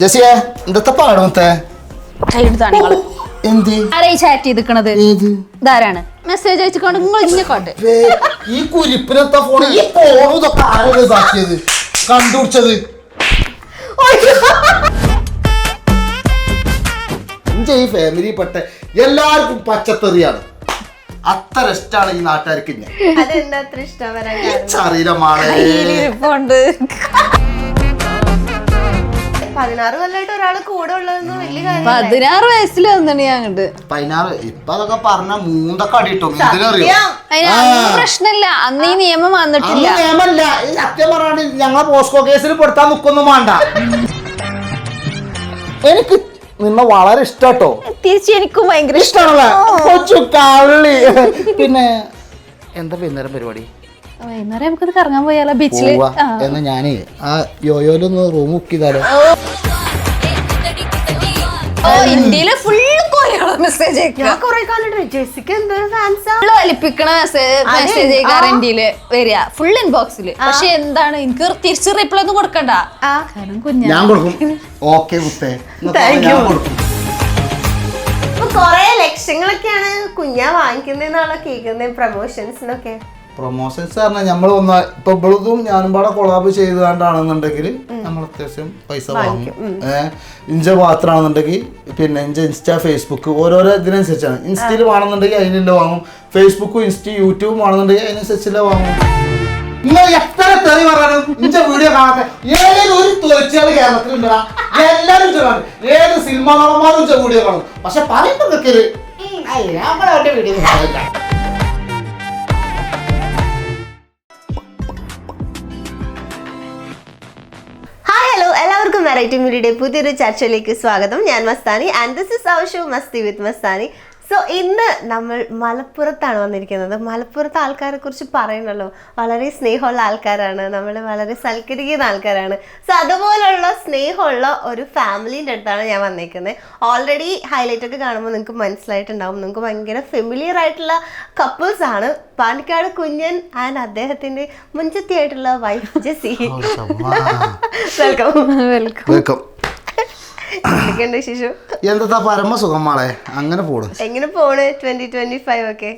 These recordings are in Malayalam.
ജസിയെ എന്താ പാടത്തെ ചാറ്റ് ചെയ്തിക്കണത് ഇതാരാണ് മെസ്സേജ് അയച്ചുകൊണ്ട് നിങ്ങൾ ഇങ്ങോട്ട് ഈ കുരിപ്പിനെത്താ ഫോൺ ഈ ഫോണും ഇതൊക്കെ ആരാണ് ഇതാക്കിയത് കണ്ടുപിടിച്ചത് ഈ ഫാമിലി പെട്ട എല്ലാവർക്കും പച്ചത്തെറിയാണ് അത്ര ഇഷ്ടമാണ് ഈ നാട്ടുകാർക്ക് അറിയില്ല 16 കൊല്ലമായിട്ട് ഒരാള് കൂടെ ഉള്ളതൊന്നും വലിയ കാര്യം 16 വയസ്സിൽ വന്നിട്ട് ഞാൻ കണ്ട് 16 ഇപ്പൊ അതൊക്കെ പറഞ്ഞ മൂന്നൊക്കെ അടിയിട്ടോ പ്രശ്നമില്ല അന്ന് ഈ നിയമം വന്നിട്ടില്ല നിയമല്ല സത്യം പറഞ്ഞാണ്ട് ഞങ്ങളെ പോസ്കോ കേസിൽ പെടുത്താൻ നിക്കൊന്നും വേണ്ട എനിക്ക് നിന്നെ വളരെ ഇഷ്ടാട്ടോ തിരിച്ച് എനിക്കും ഭയങ്കര ഇഷ്ടമാണല്ലേ കൊച്ചു കള്ളി പിന്നെ എന്താ വൈകുന്നേരം പരിപാടി വൈകുന്നേരം നമുക്കത് കറങ്ങാൻ പോയാലോ ബീച്ചില് എന്നാ ഞാനേ ആ യോയോലൊന്ന് റൂം ബുക്ക് ചെയ്താലോ ഇന്ത്യയിലെ ഫുള്ള് മെസ്സേജ് വലിപ്പിക്കണ മെസ്സേജ് ഇന്ത്യയില് വരിക ഫുൾ ഇൻബോക്സില് പക്ഷെ എന്താണ് എനിക്ക് തിരിച്ച് റിപ്ലൈ ഒന്നും കൊടുക്കണ്ട ഞാൻ കൊടുക്കും ഓക്കെ കൊറേ ലക്ഷങ്ങളൊക്കെയാണ് കുഞ്ഞാ വാങ്ങിക്കുന്നതെന്നാണോ കേൾക്കുന്നത് പ്രൊമോഷൻസിനൊക്കെ പ്രൊമോഷൻസ് പറഞ്ഞാൽ നമ്മൾ ഒന്ന് ഇപ്പൊ ഇവളതും ഞാനും പാടെ കൊളാബ് ചെയ്തതാണ്ടാണെന്നുണ്ടെങ്കിൽ നമ്മൾ അത്യാവശ്യം പൈസ വാങ്ങും ഇഞ്ച മാത്രമാണെന്നുണ്ടെങ്കിൽ പിന്നെ ഇഞ്ച ഇൻസ്റ്റ ഫേസ്ബുക്ക് ഓരോരോ ഇതിനനുസരിച്ചാണ് ഇൻസ്റ്റയിൽ വേണമെന്നുണ്ടെങ്കിൽ അതിനുള്ള വാങ്ങും ഫേസ്ബുക്കും യൂട്യൂബും ആണെന്നുണ്ടെങ്കിൽ അതിനനുസരിച്ചുള്ള വാങ്ങും നിങ്ങൾ എത്ര തെറി പറയാനും ഇഞ്ച വീഡിയോ കാണാത്ത ഏതൊരു ഒരു തുറച്ചാള് കേരളത്തിലുണ്ടാ എല്ലാവരും കാണും ഏത് സിനിമാ നടന്മാരും ഇഞ്ച വീഡിയോ കാണും പക്ഷെ പറയുമ്പോ നിൽക്കല് നമ്മളെ വീഡിയോ കാണില്ല. എല്ലാവർക്കും വെറൈറ്റി മീഡിയയുടെ പുതിയൊരു ചർച്ചയിലേക്ക് സ്വാഗതം. ഞാൻ Mastani and this is our show Masti with Mastani. So ഇന്ന് നമ്മൾ മലപ്പുറത്താണ് വന്നിരിക്കുന്നത്. മലപ്പുറത്തെ ആൾക്കാരെ കുറിച്ച് പറയണല്ലോ, വളരെ സ്നേഹമുള്ള ആൾക്കാരാണ്, നമ്മൾ വളരെ സൽക്കരിക്കുന്ന ആൾക്കാരാണ്. സോ അതുപോലുള്ള സ്നേഹമുള്ള ഒരു ഫാമിലീൻ്റെ അടുത്താണ് ഞാൻ വന്നിരിക്കുന്നത്. ഓൾറെഡി ഹൈലൈറ്റ് ഒക്കെ കാണുമ്പോൾ നിങ്ങൾക്ക് മനസ്സിലായിട്ടുണ്ടാവും, നിങ്ങൾക്ക് ഭയങ്കര ഫെമിലിയർ ആയിട്ടുള്ള കപ്പിൾസ് ആണ്. പാണ്ടിക്കാട് കുഞ്ഞൻ ആൻഡ് അദ്ദേഹത്തിന്റെ മുൻചത്തിയായിട്ടുള്ള വൈഫ് ജെസി. വെൽക്കം. വെൽക്കം. ശിശു എന്താ പരമസുഖം മാളെ അങ്ങനെ പോണു. എങ്ങനെ പോണ് 2025 ഒക്കെ?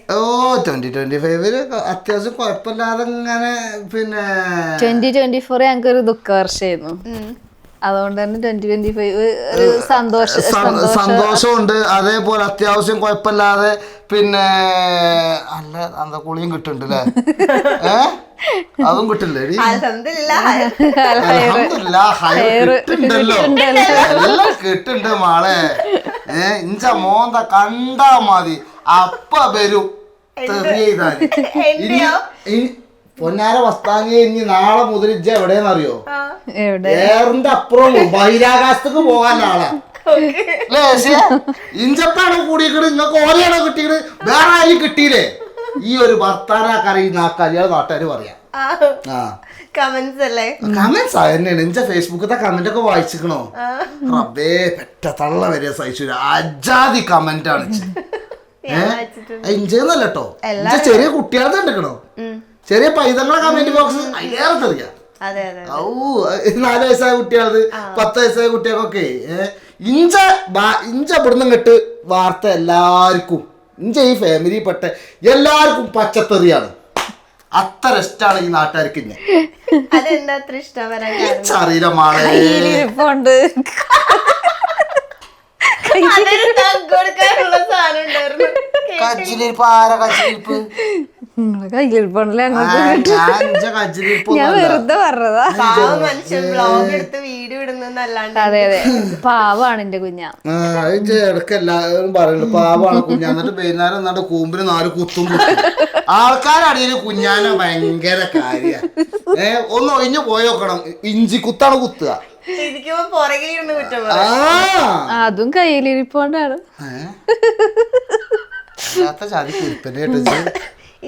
2025 അത്യാവശ്യം കുഴപ്പമില്ലാതെ ഇങ്ങനെ. പിന്നെ 2024 ഞങ്ങൾക്കൊരു ദുഃഖവർഷമായിരുന്നു, അതുകൊണ്ട് തന്നെ 2025 ഒരു സന്തോഷമുണ്ട്. അതേപോലെ അത്യാവശ്യം കുഴപ്പമില്ലാതെ പിന്നെ അല്ല എന്താ കുളിയും കിട്ടുന്നുണ്ട് അല്ലേ? അതും കിട്ടില്ലേ? എല്ലാം കിട്ടുന്നുണ്ട് മാളെ. ഇഞ്ച മോന്ത കണ്ടാ മതി അപ്പ വരും തെറിയതാണ്. പൊന്നാര വസ്താനിയെ ഇനി നാളെ മുതൽ ഇജ്ജ എവിടെയെന്നറിയോ? എയറിന്റെ അപ്പുറം ബഹിരാകാശത്തേക്ക് പോകാൻ ആളാ. ഇഞ്ചപ്പാണോ കൂടിയിക്കണ്, നിങ്ങൾക്ക് ഓരയാണോ കിട്ടിയത്? വേറെ ആരും കിട്ടിയില്ലേ? ഈ ഒരു ഭർത്താനാക്കാരെ ഈ നാക്കാരിയാൾ നാട്ടുകാർ പറയാം. കമന്റ്സ് തന്നെയാണ്. ഇഞ്ച ഫേസ്ബുക്കത്തെ കമന്റ് ഒക്കെ വായിച്ചിക്കണോ? റബ്ബേ പെറ്റ തള്ള വരെ സഹിച്ചു. അജാതി കമന്റ് ആണ് ഇഞ്ചെന്നല്ല കേട്ടോ, ഇഞ്ച ചെറിയ കുട്ടികളെ കണ്ടിക്കണോ? ചെറിയ പൈതങ്ങളെ കമന്റ് ബോക്സ് അതിലേറെ തെറിയാം. 4 വയസ്സായ കുട്ടികളത് 10 വയസ്സായ കുട്ടികൾക്കൊക്കെ ഇഞ്ച ഇവിടുന്ന് ഇങ്ങോട്ട് വാർത്ത എല്ലാവർക്കും ഇഞ്ച ഈ ഫാമിലി പെട്ട എല്ലാവർക്കും പച്ചത്തെറിയാണ്. അത്ര ഇഷ്ടമാണ് ഈ നാട്ടുകാർക്ക്. അറിയില്ല മാളെ കച്ചിലിരിപ്പ് ആരാ കച്ചിലിരിപ്പ്? പാവാണ് എന്റെ കുഞ്ഞ. ഇടക്ക് എല്ലാവരും പറയുള്ളൂ പാവാണ് കുഞ്ഞാ. എന്നിട്ട് വൈകുന്നേരം എന്നിട്ട് കൂമ്പിന് 4 കുത്തും കുത്തും. ആൾക്കാരടിയിൽ കുഞ്ഞാനെ ഭയങ്കര കാര്യ. ഒന്ന് ഒഴിഞ്ഞു പോയോക്കണം. ഇഞ്ചി കുത്താണ് കുത്തുക. അതും കയ്യിലിരിപ്പോണ്ടാണ്.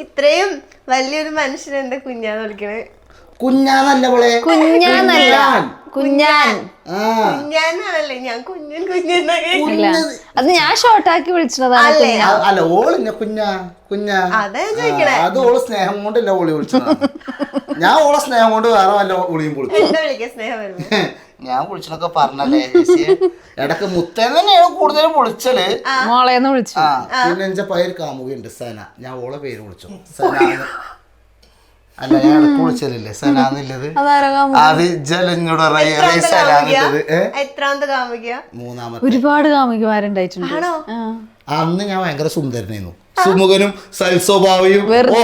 ഇത്രയും വലിയൊരു മനുഷ്യൻ എന്റെ കുഞ്ഞാന്ന് വിളിക്കണേ. കുഞ്ഞാന്നല്ല പോലെ കുഞ്ഞാന്നല്ല കുഞ്ഞാൻ കുഞ്ഞാനാണല്ലേ? ഞാൻ കുഞ്ഞൻ കുഞ്ഞൻ അത് ഞാൻ ഷോർട്ടാക്കി വിളിച്ചതാണ്. അല്ല ഓളിഞ്ഞ കുഞ്ഞാ കുഞ്ഞാ അത് ഓള് സ്നേഹം കൊണ്ടല്ല ഓളി വിളിച്ചത്. ഞാൻ ഓളെ സ്നേഹം കൊണ്ട് വേറെ വല്ല ഒളിയും വിളിക്കും. ഞാൻ വിളിച്ചൊക്കെ പറഞ്ഞല്ലേ ചേച്ചി. ഇടക്ക് മുത്തേൻ തന്നെയാണ് കൂടുതലും വിളിച്ചല്. മോളേന്ന് വിളിച്ചു. ആ പിന്നെ എന്റെ പേര് കാമുകയുണ്ട് സന. ഞാൻ ഓളെ പേര് വിളിച്ചു സനാന്ന്. അല്ല ഞാൻ ഇടക്ക് വിളിച്ചല്ലേ സനാന്നുള്ളത്. അത് ജലഞ്ഞോട് മൂന്നാമത്തെ. ഒരുപാട് കാമുകിമാരുണ്ടായിട്ടുണ്ട്. അന്ന് ഞാൻ ഭയങ്കര സുന്ദരനായിരുന്നു, സുമുഖനും സൽസ്വഭാവിയും. വെറുതെ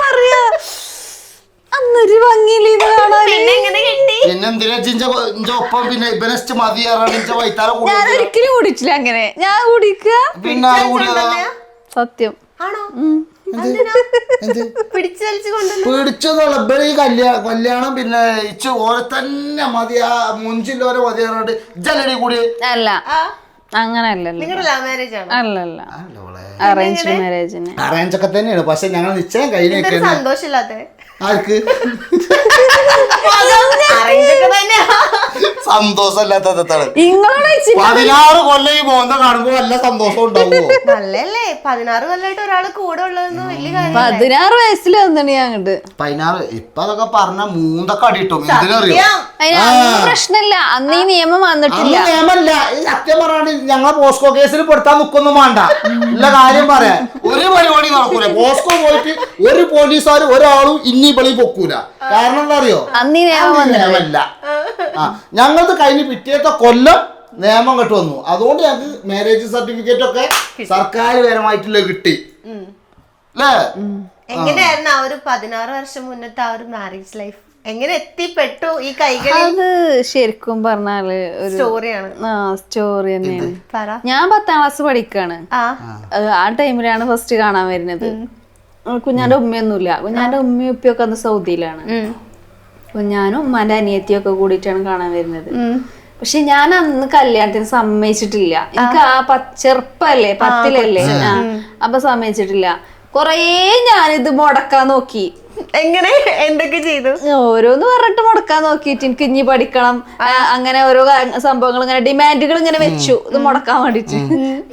പറയാ അന്നൊരു ഭംഗിയില്ല കാണാൻ. പിന്നെന്തിനാ ഒപ്പം പിന്നെ ഇവനെസ്റ്റ് മതിയാറാണ് വൈത്താറ. ഞാൻ ഒരിക്കലും കുടിച്ചില്ല അങ്ങനെ. ഞാൻ കുടിക്കുക പിന്നെ സത്യം പിടിച്ചെന്നുള്ള ഈ കല്യാണം പിന്നെ ഇച്ച് ഓരെ തന്നെ മതിയാ മുഞ്ചില്ലോരെ മതിയാറാണ്ട് ജലടി കൂടി. അല്ല അങ്ങനല്ലല്ലോ. അല്ലല്ല അറേഞ്ച് മാരേജിന്. അറേഞ്ച് ഒക്കെ തന്നെയാണ്, പക്ഷെ ഞങ്ങൾ നിശ്ചയം കഴിഞ്ഞ സന്തോഷമില്ലാത്ത ആർക്ക് സന്തോഷമില്ലാത്തതാണ്. 16 കൊല്ലം ഈ മോന്ത കാണുമ്പോ വല്ല സന്തോഷം ഉണ്ടാവുമോ? നല്ലല്ലേ 16 കൊല്ലമായിട്ട് ഒരാള് കൂടെ ഉള്ളതൊന്നും വലിയ കാര്യം. 16 വയസ്സിൽ വന്നിട്ട് ഞാൻ അങ്ങോട്ട് 16. ഇപ്പൊ അതൊക്കെ പറഞ്ഞ മൂന്നൊക്കെ അടിയിട്ടു. എന്തിനറിയോ? പ്രശ്നമില്ല, അന്ന് ഈ നിയമം വന്നിട്ടില്ല. നിയമല്ല, ഈ സത്യം പറയാണ്ട് ഞങ്ങളെ പോസ്കോ കേസിൽ പെടുത്താൻ നിക്കൊന്നും വേണ്ട. ഉള്ള കാര്യം പറയാൻ ഒരു പരിപാടി നടക്കൂല. പോസ്കോ പോയിട്ട് ഒരു പോലീസുകാരും ഒരാളും ഇനി വെളി പൊക്കൂല. കാരണം എന്താ അറിയോ? അന്ന് ഈ നിയമമല്ല. ഞങ്ങൾക്ക് കഴിഞ്ഞ് പിറ്റേത്തെ കൊല്ലം നിയമം കെട്ടു വന്നു. അതുകൊണ്ട് ഞങ്ങൾക്ക് മാരേജ് സർട്ടിഫിക്കറ്റ് ഒക്കെ സർക്കാർ പരമായിട്ടുള്ള കിട്ടി. അല്ലേ? എങ്ങനെയായിരുന്നു ആ ഒരു 16 വർഷം മുന്നത്തെ ആ ഒരു മാരേജ് ലൈഫ്? എങ്ങനെ എത്തിപ്പെട്ടു ഈ കൈകളിൽ? അത് ശരിക്കും പറഞ്ഞാല് ഒരു സ്റ്റോറിയാണ്. സ്റ്റോറി തന്നെയാണ്. ഞാൻ 10ാം ക്ലാസ് പഠിക്കാണ്. ആ ടൈമിലാണ് ഫസ്റ്റ് കാണാൻ വരുന്നത്. കുഞ്ഞാന്റെ ഉമ്മയൊന്നുമില്ല. കുഞ്ഞാന്റെ ഉമ്മയും ഉപ്പയൊക്കെ അന്ന് സൗദിയിലാണ്. കുഞ്ഞാനും ഉമ്മാന്റെ അനിയത്തിയൊക്കെ കൂടിയിട്ടാണ് കാണാൻ വരുന്നത്. പക്ഷെ ഞാൻ അന്ന് കല്യാണത്തിന് സമ്മതിച്ചിട്ടില്ല. എനിക്ക് ആ ചെറുപ്പല്ലേ, 10ിലല്ലേ, അപ്പൊ സമ്മതിച്ചിട്ടില്ല. കൊറേ ഞാനിത് മുടക്കാൻ നോക്കി. എങ്ങനെ എന്തൊക്കെ ചെയ്തു? ഓരോന്ന് പറഞ്ഞിട്ട് മുടക്കാൻ നോക്കിയിട്ട് എനിക്ക് ഇനി പഠിക്കണം, അങ്ങനെ ഓരോ സംഭവങ്ങൾ ഇങ്ങനെ ഡിമാൻഡുകൾ ഇങ്ങനെ വെച്ചു ഇത് മുടക്കാൻ വേണ്ടിട്ട്.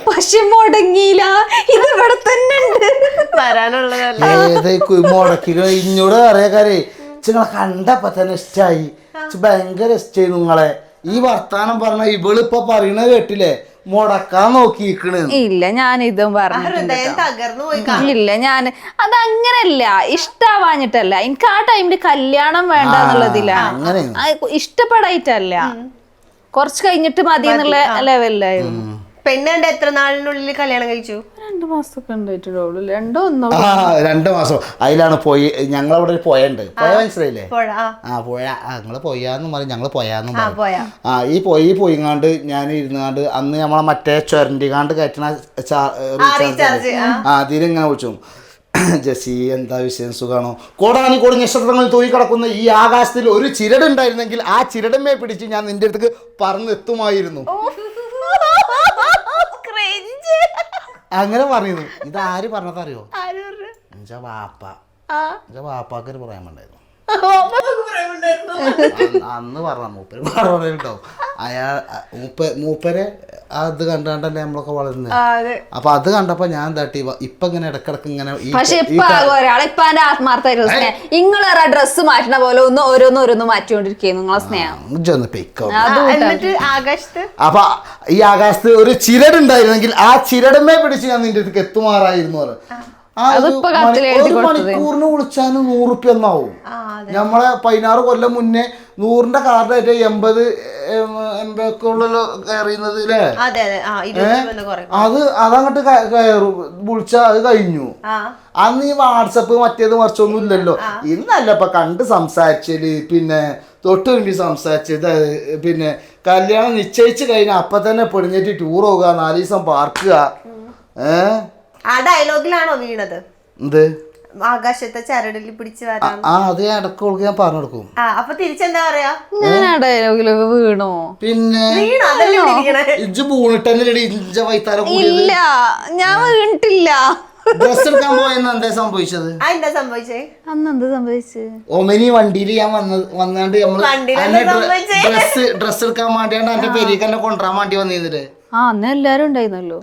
പക്ഷെ മുടങ്ങിയില്ല. ഇത് ഇവിടെ തന്നെ ഉണ്ട് വരാനുള്ളതല്ലേ. മുടക്കികൾ ഇഞ്ഞോട് അറിയാക്കാരേ നിങ്ങളെ കണ്ടപ്പോ തന്നെ ഇഷ്ടായി. ഭയങ്കര ഇഷ്ടായി നിങ്ങളെ. ഈ വർത്താനം പറഞ്ഞ ഇവളിപ്പൊ പറയണ കേട്ടില്ലേ, മുടക്കാൻ നോക്കിയിരിക്കണ്. ഇല്ല ഞാൻ ഇതും പറഞ്ഞില്ല. ഞാൻ അതങ്ങനല്ല, ഇഷ്ടാവാഞ്ഞിട്ടല്ല. എനിക്ക് ആ ടൈമില് കല്യാണം വേണ്ട എന്നുള്ളതിലാണ്. ഇഷ്ടപ്പെടായിട്ടല്ല, കുറച്ച് കഴിഞ്ഞിട്ട് മതി എന്നുള്ള ലെവലിലായിരുന്നു. പെണ്ണുണ്ട് എത്ര നാളിനുള്ളിൽ കല്യാണം കഴിച്ചു? 2 മാസമൊക്കെ ഉണ്ടായിട്ടുള്ളൂ. 2 മാസം. അതിലാണ് പോയി. ഞങ്ങളവിടെ ഒരു പുഴയുണ്ട്. പുഴ മനസ്സിലായില്ലേ? പുഴ. ഞങ്ങള് പോയാന്നും പറയും, ഞങ്ങള് പോയാന്നും പറയും. ഈ പോയിങ്ങാണ്ട് ഞാൻ ഇരുന്നാണ്ട് അന്ന് നമ്മളെ മറ്റേ ചൊരണ്ടിങ്ങാണ്ട് കയറ്റണ അതിലിങ്ങനെ വിളിച്ചു, ജസി എന്താ വിഷയം, സുഖാണോ? കോടാനുകോടി നക്ഷത്രങ്ങൾ തൂങ്ങി കിടക്കുന്ന ഈ ആകാശത്തിൽ ഒരു ചിരടുണ്ടായിരുന്നെങ്കിൽ ആ ചിരടമേ പിടിച്ച് ഞാൻ നിന്റെ അടുത്തേക്ക് പറന്നെത്തുമായിരുന്നു. അങ്ങനെ പറയുന്നു. ഇത് ആര് പറഞ്ഞതറിയോ? എന്റെ വാപ്പാക്കൊരു പറയാൻ വേണ്ടായിരുന്നു. അന്ന് പറഞ്ഞ മൂപ്പര് പറഞ്ഞോ. മൂപ്പരെ അത് കണ്ടാണ്ടല്ലേ നമ്മളൊക്കെ വളരുന്നത്. അപ്പൊ അത് കണ്ടപ്പോ ഞാൻ തട്ടി ഇപ്പൊ ഇങ്ങനെ ഇടക്കിടക്ക് ഇങ്ങനെ. പക്ഷെ ഇപ്പൊ ഒരാളിപ്പോ എന്റെ ആത്മാർത്ഥമായിട്ടുള്ള സ്നേഹം. നിങ്ങളെ ഡ്രസ്സ് മാറ്റണ പോലെ ഓരോന്ന് മാറ്റിക്കൊണ്ടിരിക്കുന്നു നിങ്ങളെ സ്നേഹം. അപ്പൊ ഈ ആകാശത്ത് ഒരു ചിരടുണ്ടായിരുന്നെങ്കിൽ ആ ചിരടമേ പിടിച്ച് ഞാൻ നിന്റെ അടുത്ത് എത്തുമാറായിരുന്നു. ഒരു മണിക്കൂറിന് വിളിച്ചാലും 100 റുപ്യ ഒന്നാവും. നമ്മളെ 16 കൊല്ലം മുന്നേ 100ന്റെ കാർഡായിട്ട് 80 ഒക്കെ ഉള്ളല്ലോ കയറിയുന്നത് അല്ലേ? അതങ്ങോട്ട് കയറും വിളിച്ചാ അത് കഴിഞ്ഞു. അന്ന് ഈ വാട്സപ്പ് മറ്റേത് മറിച്ചൊന്നും ഇല്ലല്ലോ. ഇന്നല്ല ഇപ്പൊ കണ്ട് സംസാരിച്ചല്, പിന്നെ തൊട്ട് വേണ്ടി സംസാരിച്ചത്, പിന്നെ കല്യാണം നിശ്ചയിച്ച് കഴിഞ്ഞാൽ അപ്പൊ തന്നെ പെടിഞ്ഞിട്ട് ടൂർ പോകുക, 4 ദിവസം പാർക്കുക. ആ ഡയലോഗിലാണോ വീണത്? എന്ത് ആകാശത്തെ ചരടിൽ പിടിച്ച് വരാം. അത് ഇടക്ക് ഞാൻ പറഞ്ഞു കൊടുക്കും. അപ്പൊ തിരിച്ചെന്താ പറയാ? ഞാൻ ആ ഡയലോഗിലൊക്കെ വീണോ? പിന്നെ ഇല്ല, ഞാൻ വീണിട്ടില്ല. ഡ്രസ് എടുക്കാൻ പോയെന്ന് എന്താ സംഭവിച്ചത്? എന്താ സംഭവിച്ചേ? അന്ന് എന്ത് സംഭവിച്ചു? ഒമിനി വണ്ടിയിൽ ഞാൻ വന്നാണ്ട് ഡ്രസ് എടുക്കാൻ വേണ്ടിയാണ്ട് എന്റെ പെരീക്ക് എന്നെ കൊണ്ടുവരാൻ വേണ്ടി വന്നിരുന്നില്ലേ? അന്ന് എല്ലാരും ഉണ്ടായിരുന്നല്ലോ.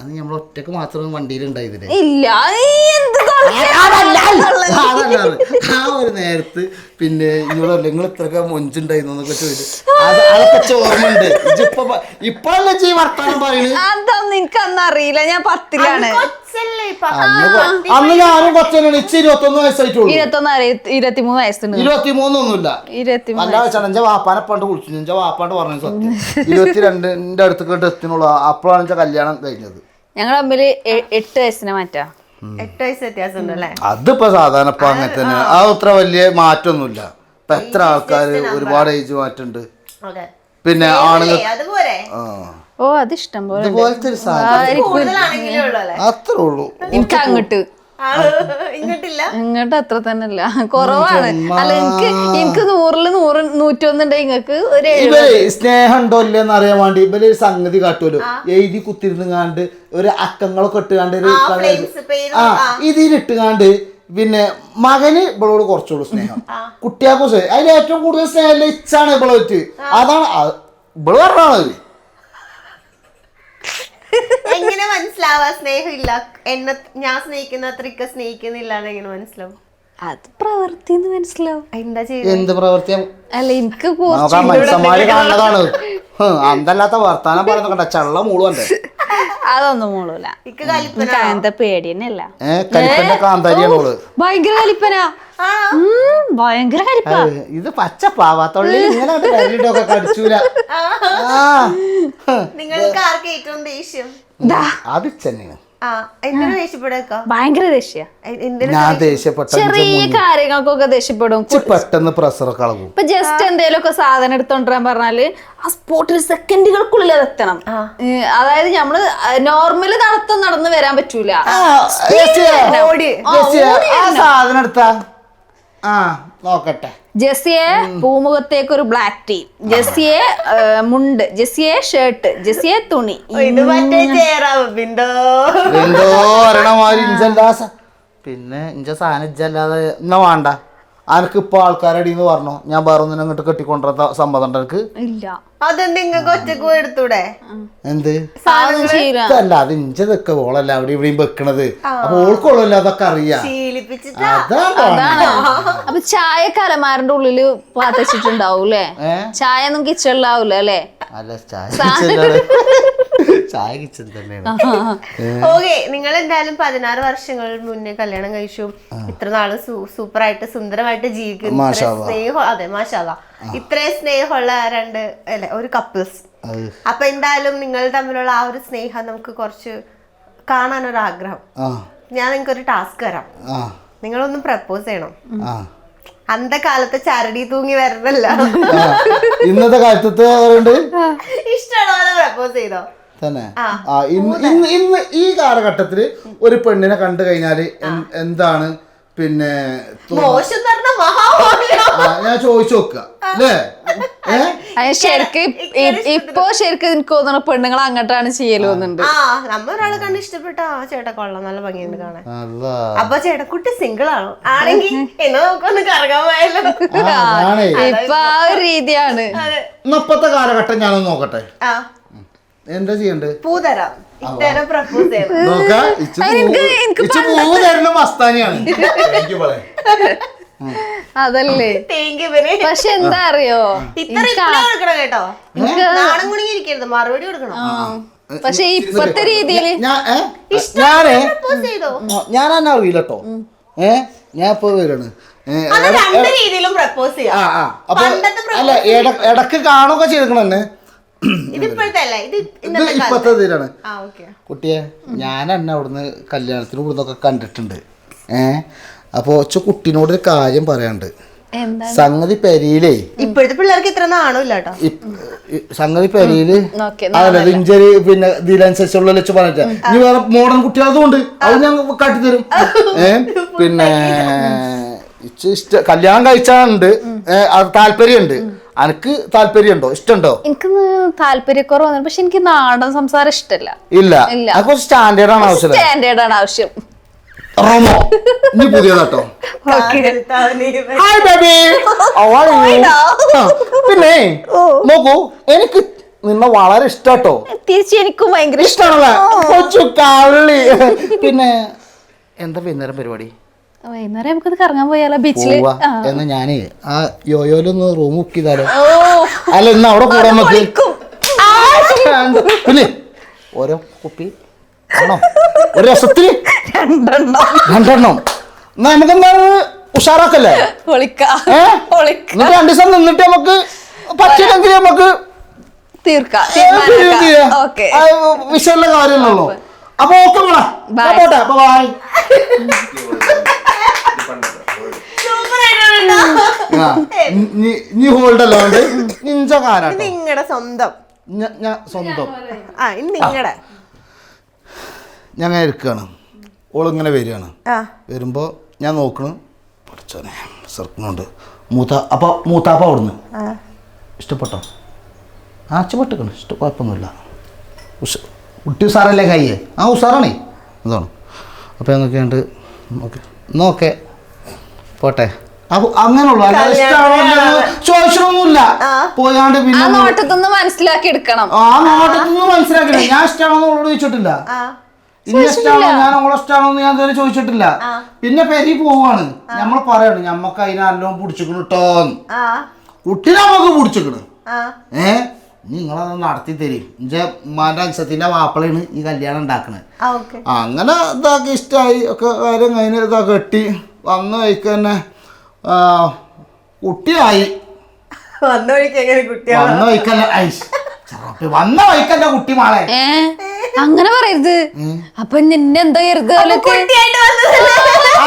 അത് നമ്മൾ ഒറ്റക്ക് മാത്രം വണ്ടിയിൽ ഉണ്ടായതില്ലേ ഇല്ല ആ ഒരു നേരത്ത് പിന്നെ ഇന്നോടല്ല നിങ്ങൾ ഇത്രയൊക്കെ മൊഞ്ചുണ്ടായിരുന്നു എന്നൊക്കെ ചോദിച്ചു അതൊക്കെ ഓർമ്മയുണ്ട് ഇപ്പഴല്ലേ ഈ വർത്താനം പറയുന്നത്. അതൊന്നും എനിക്കന്ന് അറിയില്ല, ഞാൻ 10ലാണ്. അന്ന് ഞാനും കൊച്ചനാണ്. ഇച്ച് 21 വയസ്സായിട്ടുള്ളൂ. 23 വയസ്സുണ്ട്. 23 ഒന്നുമില്ല. അല്ല വെച്ചാൽ എന്റെ വാപ്പാനെ പണ്ട് വിളിച്ചു. എന്റെ വാപ്പാണ്ട് പറഞ്ഞു സത്യം 22ന്റെ അടുത്ത് കേട്ട് എത്തിനുള്ളൂ. അപ്പോഴാണ് എന്റെ കല്യാണം കഴിഞ്ഞത്. ഞങ്ങൾ തമ്മിൽ 8 വയസ്സിനെ മാറ്റാ. 8 വയസ്സ് വ്യത്യാസം ഉണ്ടല്ലേ? അതിപ്പോ സാധാരണ ഇപ്പൊ അങ്ങനെ തന്നെ. ആ അത്ര വലിയ മാറ്റൊന്നുമില്ല. ഇപ്പൊ എത്ര ആൾക്കാര് ഒരുപാട് ഏജ് മാറ്റുണ്ട്. പിന്നെ ആണുങ്ങൾ ഓ അത് ഇഷ്ടം പോലെ ഇതുപോലത്തെ ഒരു സാധനം അത്രേ ഉള്ളൂ. എനിക്ക് അങ്ങോട്ട് ഇങ്ങോട്ട് അത്ര തന്നെ അല്ല, കുറവാണ്. അല്ല എനിക്ക് 100-ല് 101 ഉണ്ട്. നിങ്ങൾക്ക് ഒരു സ്നേഹം ഉണ്ടോ ഇല്ലെന്ന് അറിയാൻ വേണ്ടി ഇവര് ഒരു സംഗതി കാട്ടുമല്ലോ. എഴുതി കുത്തിരുന്നാണ്ട് ഒരു അക്കങ്ങളൊക്കെ ഇട്ടുകാണ്ട് ഇതിലിട്ടുകാണ്ട് പിന്നെ മകന് ഇവളോട് കുറച്ചുള്ളൂ സ്നേഹം, കുട്ടിയാക്കും സ്നേഹം. അതിൽ ഏറ്റവും കൂടുതൽ സ്നേഹം ഇച്ചാണ് ഇവളോട്ട്. അതാണ് ഇവള് പറഞ്ഞത്. എങ്ങനെ മനസ്സിലാവാ സ്നേഹം ഇല്ല? എന്നെ ഞാൻ സ്നേഹിക്കുന്ന അത്രയ്ക്ക് സ്നേഹിക്കുന്നില്ല എങ്ങനെ മനസ്സിലാവും? അത് പ്രവർത്തിന്ന് മനസ്സിലാവും. എന്താ ചെയ്യുന്നത്? എന്ത് പ്രവൃത്തിയാ? അല്ല എനിക്ക് മനുഷ്യന്മാര് കാണുന്നതാണ്. അന്തല്ലാത്ത വർത്താനം പറയുന്ന കണ്ട ചള്ള മൂളുവണ്ടേ. അതൊന്നും മൂളൂല. അങ്ങനത്തെ പേടി തന്നെയല്ല. കലിപ്പന്റെ കാന്താരിയാണ്. ഭയങ്കര കലിപ്പനാ. ഭയങ്കര കലിപ്പ. ഇത് പച്ച പാവാത്തുള്ളി ഇങ്ങനെ കടിച്ചൂല. നിങ്ങൾക്ക് ആർക്ക് ഏറ്റവും ദേഷ്യം? അത് തന്നെയാണ്. ഭയങ്കര ദേഷ്യ. ഞാൻ ദേഷ്യപ്പെട്ട ചെറിയ കാര്യങ്ങൾക്കൊക്കെ ദേഷ്യപ്പെടും. പെട്ടെന്ന് പ്രഷർ കളവും. ഇപ്പൊ ജസ്റ്റ് എന്തെങ്കിലുമൊക്കെ സാധനം എടുത്തോണ്ടിരാൻ പറഞ്ഞാല് ആ സ്പോട്ടിൽ സെക്കൻഡുകൾക്കുള്ളിൽ അത് എത്തണം. അതായത് നമ്മള് നോർമല് നടന്ന് വരാൻ പറ്റൂല. സാധനം എടുത്താ നോക്കട്ടെ. ജെസ്സിയെ പൂമുഖത്തേക്ക് ഒരു ബ്ലാക്ക് ടീ, ജെസ്സിയെ മുണ്ട്, ജെസ്സിയെ ഷർട്ട്, ജെസ്സിയെ തുണി. പിന്നെ ഇഞ്ച സാധനം ഇജ്ജല്ലാതെ എന്നാ വേണ്ട. അനക്കിപ്പോ ആൾക്കാരടിന്ന് പറഞ്ഞു ഞാൻ വേറെ ഒന്നിനും അങ്ങോട്ട് കെട്ടിക്കൊണ്ട സമ്മതം എനിക്ക് ഇല്ല. അതെന്തെങ്കിലും ഒറ്റക്ക് എടുത്തൂടെ? എന്ത് അല്ല അത് ഇഞ്ചതൊക്കെ ഓളല്ല അവിടെ ഇവിടെയും വെക്കണത്. അപ്പൊ ഓൾക്കുള്ളല്ലോ അതൊക്കെ അറിയാം. അതാണ്. അപ്പൊ ചായ കലമാരന്റെ ഉള്ളില് പാത്തിച്ചിട്ടുണ്ടാവൂലേ? ചായ ഒന്നും കിച്ചണിലാവൂല അല്ലേ? അല്ല ചായ കിച്ചൺ തന്നെയാണ്. ഓക്കെ, നിങ്ങൾ എന്തായാലും 16 വർഷങ്ങൾ മുന്നേ കല്യാണം കഴിച്ചു. ഇത്ര നാള് സൂപ്പറായിട്ട് സുന്ദരമായിട്ട് ജീവിക്കുന്നു. സ്നേഹം, അതെ മാഷാല്ലാ, ഇത്രയും സ്നേഹമുള്ള ഒരു കപ്പിൾസ്. അപ്പൊ എന്തായാലും നിങ്ങൾ തമ്മിലുള്ള ആ ഒരു സ്നേഹം നമുക്ക് കുറച്ച് കാണാനൊരു ആഗ്രഹം. ഞാൻ നിങ്ങൾക്ക് ഒരു ടാസ്ക് തരാം. നിങ്ങളൊന്ന് പ്രപ്പോസ് ചെയ്യണം. അന്ത കാലത്ത് ചരടി തൂങ്ങി വരുന്നല്ല, ഇന്നത്തെ കാലത്ത് ഇഷ്ടമുള്ള പ്രപ്പോസ് ചെയ്തോ തന്നെ. ഇന്ന് ഈ കാലഘട്ടത്തില് ഒരു പെണ്ണിനെ കണ്ടു കഴിഞ്ഞാല് എന്താണ് പിന്നെ ഞാൻ ചോദിച്ചു നോക്കുക അല്ലേ? ഇപ്പൊ ശരിക്കും എനിക്ക് തോന്നുന്നു പെണ്ണുങ്ങൾ അങ്ങോട്ടാണ് ചെയ്യലോന്നുണ്ട്. നമ്മളൊരാളെ കണ്ട് ഇഷ്ടപ്പെട്ട ചേട്ടാ കൊള്ളാം, നല്ല ഭംഗിയുണ്ട് കാണാൻ. അപ്പൊ ചേട്ടക്കുട്ടി സിംഗിൾ ആണോ? ആണെങ്കിൽ എന്നാ നമുക്കൊന്ന് കറങ്ങാൻ പോയാലോ? ഇപ്പൊ ആ ഒരു രീതിയാണ്. ഇന്നത്തെ കാലഘട്ടം ഞാനൊന്ന് നോക്കട്ടെ. എന്താ ചെയ്യണ്ടേ? പൂതരാം. പ്രപ്പോസ് മസ്താനിയാണ്. അതല്ലേ. പക്ഷെ എന്താ അറിയോ, കേട്ടോ, നാണം കുണിങ്ങിരിക്കരുത്, മറുപടി കൊടുക്കണം. പക്ഷെ ഇപ്പത്തെ രീതിയില് ഞാൻ എന്നെ അറിയില്ല കേട്ടോ. ഞാൻ ഇപ്പൊ വരാണ്. അപ്പൊ അല്ല ഇടക്ക് കാണുകയൊക്കെ ചെയ്തിക്കണെന്നെ. ഇപ്പത്തെ ഇതിലാണ് കുട്ടിയെ. ഞാൻ എന്നെ അവിടുന്ന് കല്യാണത്തിന് ഇവിടുന്നൊക്കെ കണ്ടിട്ടുണ്ട്. അപ്പൊ കുട്ടീനോട് ഒരു കാര്യം പറയാണ്ട്. സംഗതി പെരിയിലേ ഇപ്പോഴത്തെ പിള്ളേർക്ക് ഇത്ര നാണില്ല കേട്ടോ. സംഗതി പെരിയില് അതല്ല ഇഞ്ചരി പിന്നെ ഇതിനനുസരിച്ചുള്ള വെച്ച് പറഞ്ഞിട്ട് ഇനി വേറെ മോഡേൺ കുട്ടികളതുകൊണ്ട് അത് ഞാൻ കാട്ടിത്തരും. പിന്നെ ഇഷ്ട കല്യാണം കഴിച്ചാണ്ട് അത് താല്പര്യമുണ്ട്. അനക്ക് താല്പര്യമുണ്ടോ? ഇഷ്ടമുണ്ടോ? എനിക്ക് താല്പര്യക്കുറവാണ്. പക്ഷെ എനിക്ക് നാടൻ സംസാരം ഇഷ്ടമല്ല. ഇല്ല, കുറച്ച് സ്റ്റാൻഡേർഡ് ആണ് ആവശ്യം. സ്റ്റാൻഡേർഡ് ആണ് ആവശ്യം. റോമോ നീ പുതിയതാട്ടോ. ഹായ് ബേബി, പിന്നെ നോക്കൂ, എനിക്ക് നിന്നെ വളരെ ഇഷ്ടാട്ടോ. തിരിച്ച് എനിക്കും ഭയങ്കര ഇഷ്ടമാണല്ലേ കൊച്ചു കള്ളി. പിന്നെ എന്താ വൈകുന്നേരം പരിപാടി? വൈകുന്നേരം നമുക്കത് കറങ്ങാൻ പോയാലോ ബീച്ചില്? പോവാ എന്ന് ഞാന് ആ യോയോലൊന്ന് റൂം ബുക്ക് ചെയ്താലോ? അല്ല ഇന്ന് അവിടെ കൂടാൻ നമുക്ക്. പിന്നെ ഓരോ കുപ്പി ആണോ ഒരു രസത്തിന്? രണ്ടെണ്ണം. എന്നാ നമുക്കെന്താണ് ഉഷാറാക്കല്ലേ? എന്നിട്ട് 2 ദിവസം നിന്നിട്ട് നമുക്ക് പറ്റില്ലെങ്കിൽ നമുക്ക് വിഷയമുള്ള കാര്യമല്ലല്ലോ. അപ്പൊ ഓക്കെ പോട്ടെ. അപ്പൊ ബൈ. നീ ഹോൾഡ് അല്ലാണ്ട് നിഞ്ച കാരാ നിങ്ങളുടെ സ്വന്തം. ഞാൻ സ്വന്തം നിങ്ങളുടെ ഞാൻ ഇരിക്കുകയാണ്. ഓളിങ്ങനെ വരികയാണ്. വരുമ്പോ ഞാൻ നോക്കണ് പഠിച്ചോനെ സർക്കുന്നുണ്ട് അപ്പൊ മൂത്താപ്പ അവിടുന്ന് ഇഷ്ടപ്പെട്ടോ? ഇഷ്ടപ്പെട്ടിക്കണം. കുഴപ്പമൊന്നുമില്ല. കുട്ടി ഉസാറല്ലേ കയ്യേ? ഉസാറാണേ. അതാണ്. അപ്പോൾ എന്നൊക്കെയുണ്ട്. ഓക്കെ നോക്കെ പോട്ടെ. അപ്പൊ അങ്ങനെയുള്ളൂ. ചോദിച്ചൊന്നുമില്ല. പോയാണ്ട് പിന്നെ നോട്ടത്തൊന്ന് മനസ്സിലാക്കി എടുക്കണം. നോട്ടത്തൊന്ന് മനസ്സിലാക്കില്ല. ഞാൻ ഇഷ്ടമാണോന്ന് ഓളോട് ചോദിച്ചിട്ടില്ല. ഇന്ന ഇഷ്ടമാണോ ഞാൻ ഓളെ ഇഷ്ടമാണോന്ന് ഞാൻ ഇതുവരെ ചോദിച്ചിട്ടില്ല. പിന്നെ പെരി പോവാണ്. നമ്മൾ പറയണം ഞമ്മക്ക് അതിനെല്ലാം പിടിച്ചിക്കണ് കേട്ടോന്ന്. കുട്ടീനെ നമുക്ക് പിടിച്ചിക്കണ്. നിങ്ങളത് നടത്തി തരും. എൻ്റെ ഉമ്മാൻ്റെ അംശത്തിൻ്റെ വാപ്പളയാണ് ഈ കല്യാണം ഉണ്ടാക്കണത്. അങ്ങനെ ഇതാക്കി ഇഷ്ടമായി ഒക്കെ കാര്യം കഴിഞ്ഞ് ഇതൊക്കെ കെട്ടി വന്ന വഴിക്ക് തന്നെ കുട്ടിയായി. വന്ന വഴിക്കല്ല കുട്ടി മാളെ. അങ്ങനെ പറയരുത്. അപ്പൊ നിന്നെ എന്താ കരുത്?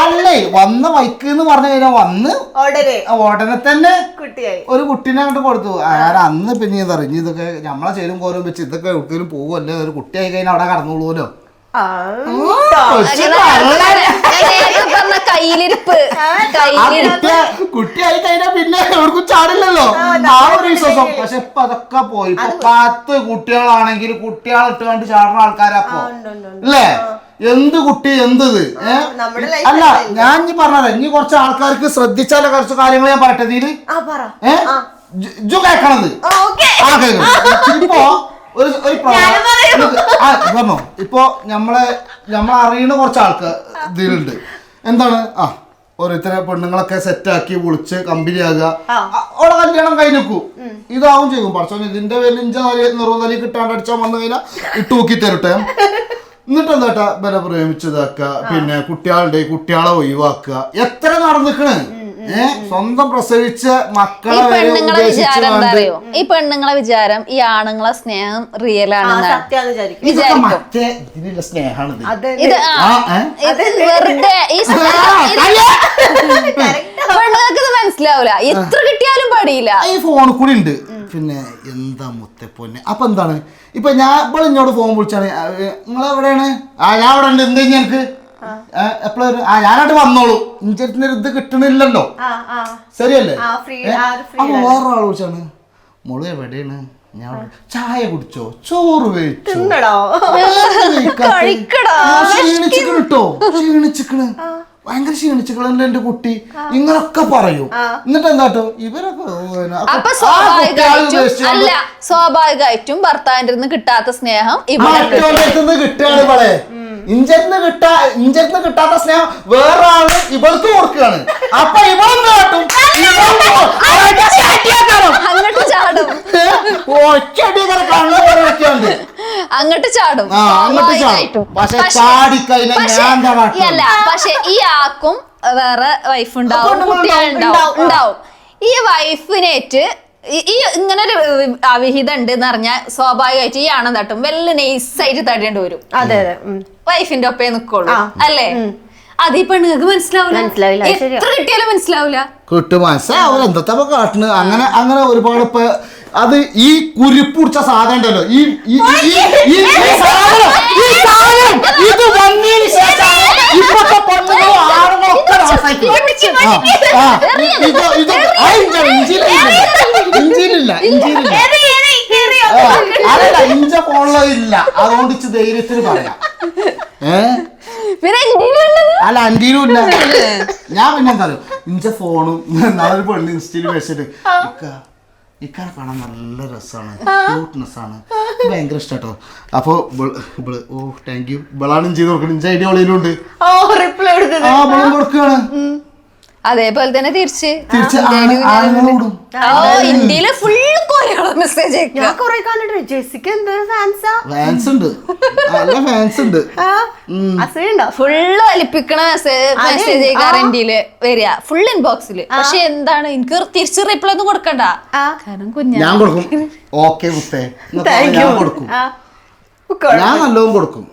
അല്ലേ വന്ന വൈക്ക് എന്ന് പറഞ്ഞു കഴിഞ്ഞാൽ വന്ന് ഉടനെ തന്നെ ഒരു കുട്ടീനെ അങ്ങോട്ട് കൊടുത്തു. അന്ന് പിന്നെ ഇതറിഞ്ഞ് ഇതൊക്കെ നമ്മളെ ചേരും കോരും വെച്ച് ഇതൊക്കെ എവിടെയും പോകുമല്ലേ. ഒരു കുട്ടിയായി കഴിഞ്ഞാൽ അവിടെ കടന്നോളൂല്ലോ. കുട്ടിയായി കഴിഞ്ഞാൽ പിന്നെ എവിടേക്കും ചാടില്ലല്ലോ ആ ഒരു വിശ്വാസം. പക്ഷെ ഇപ്പൊ അതൊക്കെ പോയി. ഇപ്പൊ 10 കുട്ടികളാണെങ്കിൽ കുട്ടികളെ ഇട്ട് കണ്ട് ചാടുന്ന ആൾക്കാരപ്പോ അല്ലേ? എന്ത് കുട്ടി എന്തത് അല്ല. ഞാൻ ഇനി പറഞ്ഞത് ഇനി കുറച്ച് ആൾക്കാർക്ക് ശ്രദ്ധിച്ചാലേ കുറച്ച് കാര്യങ്ങൾ ഞാൻ പറയട്ടെ. ഇതില് ജു കേക്കണത് ഇപ്പോ പറഞ്ഞോ. ഇപ്പൊ നമ്മളറിയുന്ന കുറച്ച് ആൾക്കാർ ഇതിലുണ്ട്. എന്താണ് ഓരോരുത്തരെ പെണ്ണുങ്ങളൊക്കെ സെറ്റാക്കി വിളിച്ച് കമ്പനിയാകുക. അവളെ കല്യാണം കഴിഞ്ഞു ഇതാവും ചെയ്യും. പക്ഷേ ഇതിന്റെ പേരിൽ നിറുതലി കിട്ടാണ്ട് അടിച്ചാൽ വന്നു കഴിഞ്ഞാൽ ഇട്ട് നോക്കി തരട്ടെ. എന്നിട്ട് എന്താട്ടാ ബല പ്രേമിച്ചതാക്കുക. പിന്നെ കുട്ടികളെ ഒഴിവാക്കുക. എത്ര നടന്നിക്കണ്. സ്വന്തം പ്രസവിച്ച മക്കളെ ഈ പെണ്ണുങ്ങളെ വിചാരം ഈ ആണുങ്ങളെ സ്നേഹം റിയൽ ആണെന്നാണ്. മറ്റേ ഇതിനുള്ള സ്നേഹമാണ്. പെണ്ണുങ്ങൾക്ക് മനസ്സിലാവൂല. എത്ര കിട്ടിയാലും പടിയില്ല. ഈ ഫോണിൽ കൂടി ഉണ്ട്. പിന്നെ എന്താ മുത്തപ്പൊന്നെ. അപ്പൊ എന്താണ് ഇപ്പൊ ഞാൻ ഇപ്പോൾ ഇങ്ങോട്ട് ഫോൺ വിളിച്ചാണ് നിങ്ങളെവിടെയാണ്? ഞാൻ അവിടെ ഉണ്ട്. എന്താ ഞങ്ങൾക്ക് എപ്പോഴും ഞാനായിട്ട് വന്നോളൂ. ഇഞ്ചത്തിന്റെ ഇത് കിട്ടണില്ലല്ലോ. ശരിയല്ലേ? അപ്പൊ വേറൊരാൾ വിളിച്ചാണ് മോള് എവിടെയാണ്? ഞാൻ ചായ കുടിച്ചോ ചോറ് കഴിച്ചോ ക്ഷീണിച്ചിക്കണ് കേട്ടോ. ക്ഷീണിച്ചിക്കണ് ഭയങ്കര ക്ഷീണിച്ചിക്കണല്ലോ എന്റെ കുട്ടി. ഇങ്ങനൊക്കെ പറയും. എന്നിട്ട് എന്താട്ടോ ഇവരൊക്കെ സ്വാഭാവികമായിട്ടും ഭർത്താവിന്റെ അടുത്ത് കിട്ടാത്ത സ്നേഹം കിട്ടുകയാണ്. ഇവളെ ഇഞ്ചിന്ന് കിട്ടാത്ത സ്നേഹം വേറെ ആള് ഇവൾക്ക് കൊടുക്കുകയാണ്. അപ്പൊ ഇവളൊന്നും കാട്ടും അങ്ങോട്ട് ചാടും. അങ്ങോട്ട് ചാടും. പക്ഷെ ഈ ആക്കും വേറെ വൈഫ് ഉണ്ടാവും, കുട്ടികളുണ്ടാവും. ഈ വൈഫിനേറ്റ് ഈ ഇങ്ങനൊരു അവിഹിതം ഉണ്ട് എന്ന് പറഞ്ഞാൽ സ്വാഭാവികമായിട്ട് ഈ ആണെന്ന് തട്ടും വല്ല നൈസായിട്ട് തടേണ്ടി വരും. അതെ അതെ വൈഫിന്റെ ഒപ്പേ നിക്കുള്ളൂ അല്ലേ? അത് ഈ പെണ്ണുങ്ങൾക്ക് മനസ്സിലാവില്ല. എത്ര കിട്ടിയാലും മനസ്സിലാവില്ല. കിട്ടും മനസ്സിലാവില്ല. എന്താ കാട്ടുന്നത്? അങ്ങനെ ഒരുപാട് ഇപ്പൊ അത് ഈ കുരിപ്പുടിച്ച സാധനം ഉണ്ടല്ലോ. ഇത് വന്നതിന് ശേഷം ഇപ്പോഴത്തെ പെണ്ണുങ്ങളും ആണുങ്ങളൊക്കെ ഇഞ്ചിയിലില്ല അതല്ല ഇഞ്ച പോണതില്ല. അതുകൊണ്ട് ഇച്ച് ധൈര്യത്തിന് പറയാം. അല്ല അന്റിയിലും ഇല്ല. ഞാൻ പിന്നെ എന്താ പറയുക ഇഞ്ച ഫോണും നാളെ പെണ്ണ് ഇൻസ്റ്റയിൽ വെച്ചിട്ട് ഇക്കാരെ കാണാൻ നല്ല രസമാണ്, ക്യൂട്ട്നെസ് ആണ്, ഭയങ്കര ഇഷ്ടാട്ടോ. അപ്പൊ ഓ താങ്ക് യു, ഇവളാണ് ചെയ്ത് കൊടുക്കണം. ഇഞ്ച ഐഡിയ ഒളിയിലുണ്ട്. റിപ്ലൈ കൊടുത്തത് ആ ബളം കൊടുക്കുകയാണ്. അതേപോലെ തന്നെ തിരിച്ച് ആണുങ്ങളോടും ഇന്ത്യയില് ഫുള്ള് കൊറേ മെസ്സേജ് ഞാൻ കൊറേ കണ്ടിട്ട് ജെസ്സിക്ക് എന്തൊരു ഫാൻസാ. ഫാൻസ് ഉണ്ട്, നല്ല ഫാൻസ് ഉണ്ട്. അസുഖണ്ടോ? ഫുള്ള് വലിപ്പിക്കണ മെസ്സേജ് ഇന്ത്യയില് വരിക ഫുൾ ഇൻബോക്സില്. പക്ഷെ എന്താണ് എനിക്ക് തിരിച്ച് റിപ്ലൈ ഒന്നും കൊടുക്കണ്ട, കാരണം ഞാൻ കൊടുക്കും. ഓക്കെ മുത്തേ ഞാൻ കൊടുക്കും, ഞാൻ നല്ലതും കൊടുക്കും.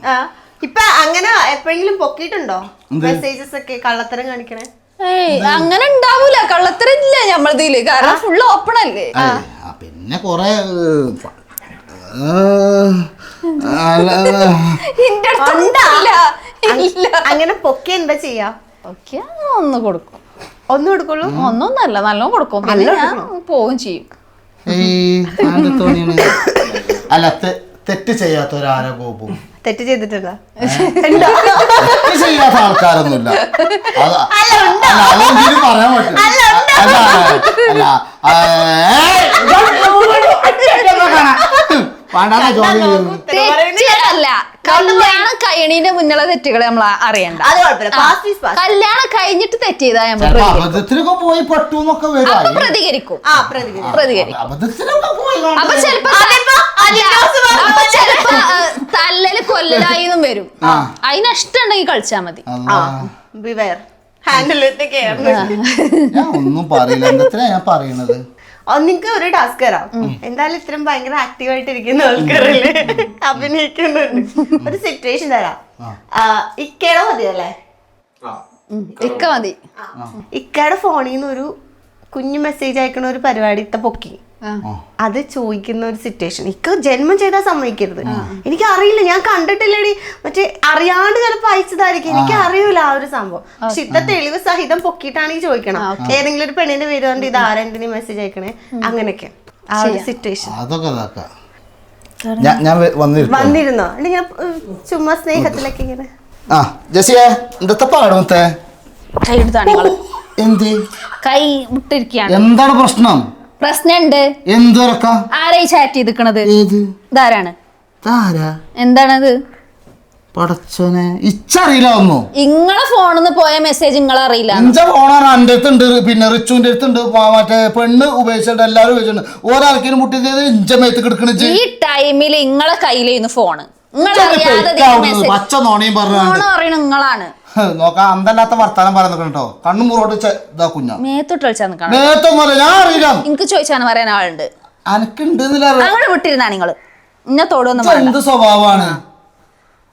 ഇപ്പൊ അങ്ങനെ എപ്പോഴെങ്കിലും പൊക്കിയിട്ടുണ്ടോ മെസ്സേജസ് ഒക്കെ കള്ളത്തരം കാണിക്കണേ? ഏയ് അങ്ങനെ ഉണ്ടാവൂല, കള്ളത്തരില്ല ഞമ്മളതില്, കാരണം ഫുള്ള് ഓപ്പൺ അല്ലേ. പിന്നെ കൊറേ അങ്ങനെ പൊക്കി എന്താ ചെയ്യാ? ഒന്ന് കൊടുക്കും, ഒന്നും കൊടുക്കുള്ളൂ. ഒന്നൊന്നല്ല നല്ലോണം കൊടുക്കും, പിന്നെ ഞാൻ പോവും ചെയ്യും. അല്ല തെറ്റ് ചെയ്യാത്തവരാരാ പോകും? തെറ്റ് ചെയ്തിട്ടുണ്ടോ? തെറ്റ് ചെയ്യാത്ത ആൾക്കാരൊന്നുമില്ല, അതെങ്കിലും പറയാൻ പറ്റും. തെറ്റല്ല, കല്യാണം കഴിയണീന്റെ മുന്നുള്ള തെറ്റുകൾ നമ്മൾ അറിയണ്ട. കല്യാണം കഴിഞ്ഞിട്ട് തെറ്റ് ചെയ്താൽ നമ്മൾ അബദ്ധത്തിലൊക്കെ പോയി പെട്ടു എന്നൊക്കെ വരും, പ്രതികരിക്കും. അപ്പൊ ചിലപ്പോ തല്ലല് കൊല്ലലായിന്നും വരും. അതിന് ഇഷ്ടമുണ്ടെങ്കിൽ കളിച്ചാ മതി. ഞാൻ ഒന്നും പറയില്ല, എന്താ ഞാൻ പറയണത്. നിങ്ങൾക്ക് ഒരു ടാസ്ക് തരാം. എന്തായാലും ഇത്രയും ഭയങ്കര ആക്റ്റീവ് ആയിട്ട് ഇരിക്കുന്ന ആൾക്കാരല്ലേ, അഭിനയിക്കുന്നുണ്ട്. ഒരു സിറ്റുവേഷൻ തരാം. ഇക്കയുടെ മതിയല്ലേ? ഇക്ക മതി. ഇക്കയുടെ ഫോണിൽ നിന്ന് ഒരു കുഞ്ഞു മെസ്സേജ് അയക്കണ ഒരു പരിപാടി ഇത്ത പൊക്കി, അത് ചോദിക്കുന്ന ഒരു സിറ്റുവേഷൻ. ഇക്ക ജന്മം ചെയ്താൽ സമ്മതിക്കരുത്. എനിക്ക് അറിയില്ല, ഞാൻ കണ്ടിട്ടില്ലടി, മറ്റേ അറിയാണ്ട് ചിലപ്പോൾ അയച്ചതായിരിക്കും, എനിക്ക് അറിയൂല ആ ഒരു സംഭവം. പക്ഷെ ഇത്ത തെളിവ് സഹിതം പൊക്കിയിട്ടാണെങ്കിൽ ചോദിക്കണം. ഏതെങ്കിലും ഒരു പെണ്ണിന്റെ പേര് കൊണ്ട് ഇത് ആരെന്തിനും മെസ്സേജ് അയക്കണേ, അങ്ങനെയൊക്കെ ആ ഒരു സിറ്റുവേഷൻ. വന്നിരുന്നോ? ഞാൻ ചുമ്മാ സ്നേഹത്തിലൊക്കെ ഇങ്ങനെ കൈ വിട്ടിരിക്കുകയാണ്. എന്താണ് പ്രശ്നം? പ്രശ്നമുണ്ട്. എന്തൊരക്ക ആരായി ചാറ്റ് ചെയ്തിക്കണത്? ഇതാരാണ്? എന്താണത്? പടച്ചോനെ ഇച്ചറിയില്ല ഒന്നും. ഇങ്ങളെ ഫോണിന്ന് പോയ മെസ്സേജ് ഇങ്ങളെ അറിയില്ല? ഇഞ്ച ഫോണാണ് എന്റെ അടുത്തുണ്ട്, പിന്നെ റിച്ചുവിന്റെ അടുത്തുണ്ട്, മറ്റേ പെണ്ണ് ഉപയോഗിച്ചിട്ടുണ്ട്, എല്ലാരും ഉപയോഗിച്ചിട്ടുണ്ട്. ഓരോർക്കും മുട്ടി ഇഞ്ച മേത്ത് കിടക്കണ. ഈ ടൈമിൽ ഇങ്ങളെ കയ്യിലായിരുന്നു ഫോണ്. പച്ച നോണയും പറഞ്ഞു നിങ്ങളാണ്. നോക്കാം, അന്തല്ലാത്ത വർത്താനം പറയുന്നത് കേട്ടോ. കണ്ണു മുറോട്ട് ഇതാ കുഞ്ഞ മേത്തോട്ട് കളിച്ചാൽ ഞാൻ അറിയില്ല. എനിക്ക് ചോദിച്ചാണ് പറയാൻ ആളുണ്ട്. അനക്കുണ്ട് അങ്ങനെ വിട്ടിരുന്നാ നിങ്ങള് ഇന്നെ തോടൊന്നും. എന്ത് സ്വഭാവമാണ്?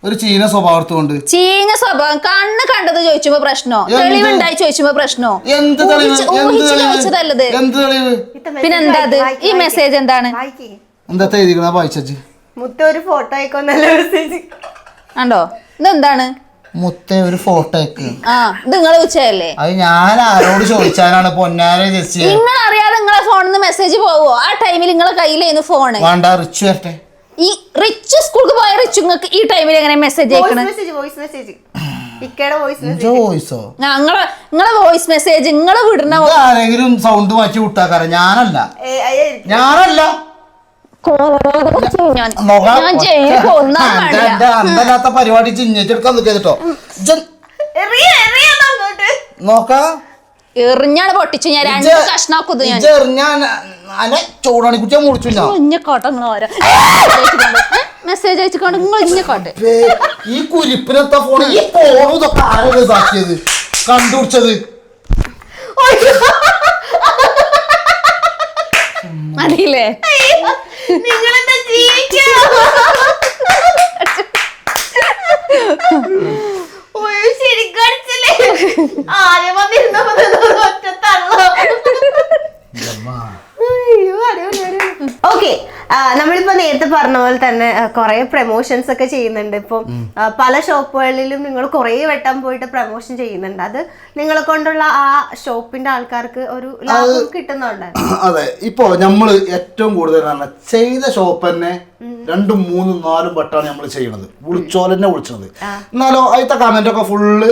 ഒരു ചീന സ്വഭാവത്തോണ്ട്. ചീന സ്വഭാവം. കണ്ണ് കണ്ടത് ചോദിച്ചുമ്പോ പ്രശ്നോ, തെളിവുണ്ടായി ചോദിച്ചുമ്പോ പ്രശ്നോ? എന്ത് ചോദിച്ചതല്ലത്. പിന്നെന്താ അത്? ഈ മെസ്സേജ് എന്താണ്? എന്താ എഴുതിക്കണ വായിച്ചു? മുത്ത ഒരു ഫോട്ടോ അയക്കോന്നല്ല മെസ്സേജ് കണ്ടോ? ഇതെന്താണ്? മുത്ത ഒരു ഫോട്ടോ അയക്ക്. ഇത് നിങ്ങളെ ഉച്ചയല്ലേ? അത് ഞാൻ ആരോട് ചോദിച്ചാലാണ് പൊന്നാരെ ജെസ്സി. നിങ്ങൾ അറിയാതെ നിങ്ങളെ ഫോണിൽ നിന്ന് മെസ്സേജ് പോവോ? ആ ടൈമിൽ നിങ്ങളെ കയ്യിലായിരുന്നു ഫോണ്. വേണ്ട, റിച്ച് വരട്ടെ. ഈ റിച്ച് സ്കൂൾക്ക് പോയ റിച്ച് നിങ്ങൾക്ക് ഈ ടൈമിൽ എങ്ങനെ മെസ്സേജ് അയക്കണേ? നിങ്ങളെ വോയിസ് മെസ്സേജ് നിങ്ങള് വിടുന്ന ആരെങ്കിലും സൗണ്ട് മാറ്റി വിട്ടാക്കാറ. ഞാനല്ല. അന്തല്ലാത്ത പരിപാടി ചിഞ്ഞെടുക്കാൻ നിൽക്കോ. നോക്കാ എറിഞ്ഞാണ് പൊട്ടിച്ചു. ഞാൻ രണ്ട് കഷ്ണാക്കുന്നത്. ചൂടാണി കുറ്റം മുടിച്ചു. ഇഞ്ഞക്കോട്ടെ ഓരോ മെസ്സേജ് അയച്ചുകൊണ്ട് നിങ്ങൾ ഇഞ്ഞക്കോട്ടെ. ഈ കുരിപ്പിനെത്ത ഫോൺ ഈ ഫോണും ഇതൊക്കെ ആരും ഇതാക്കിയത് കണ്ടുപിടിച്ചത്? അറിയില്ലേ? നിങ്ങളെന്താ ജീവിക്കാ? ശരിക്കടിച്ചല്ലേ? ആദ്യം വന്നിരുന്ന ഒറ്റ തള്ള. ഓക്കെ, നമ്മളിപ്പോ നേരത്തെ പറഞ്ഞ പോലെ തന്നെ കുറെ പ്രൊമോഷൻസ് ഒക്കെ ചെയ്യുന്നുണ്ട്. ഇപ്പം പല ഷോപ്പുകളിലും നിങ്ങൾ കുറെ വട്ടം പോയിട്ട് പ്രൊമോഷൻ ചെയ്യുന്നുണ്ട്. അത് നിങ്ങളെ കൊണ്ടുള്ള ആ ഷോപ്പിന്റെ ആൾക്കാർക്ക് ഒരു ലാഭം കിട്ടുന്നുണ്ട്. അതെ, ഇപ്പൊ നമ്മള് ഏറ്റവും കൂടുതൽ ചെയ്ത ഷോപ്പ് തന്നെ 2, 3, 4 വട്ടമാണ് നമ്മൾ ചെയ്യണത്. വിളിച്ചോലെന്നെ വിളിച്ചത്. എന്നാലോ അതിലത്തെ കമന്റ് ഒക്കെ ഫുള്ള്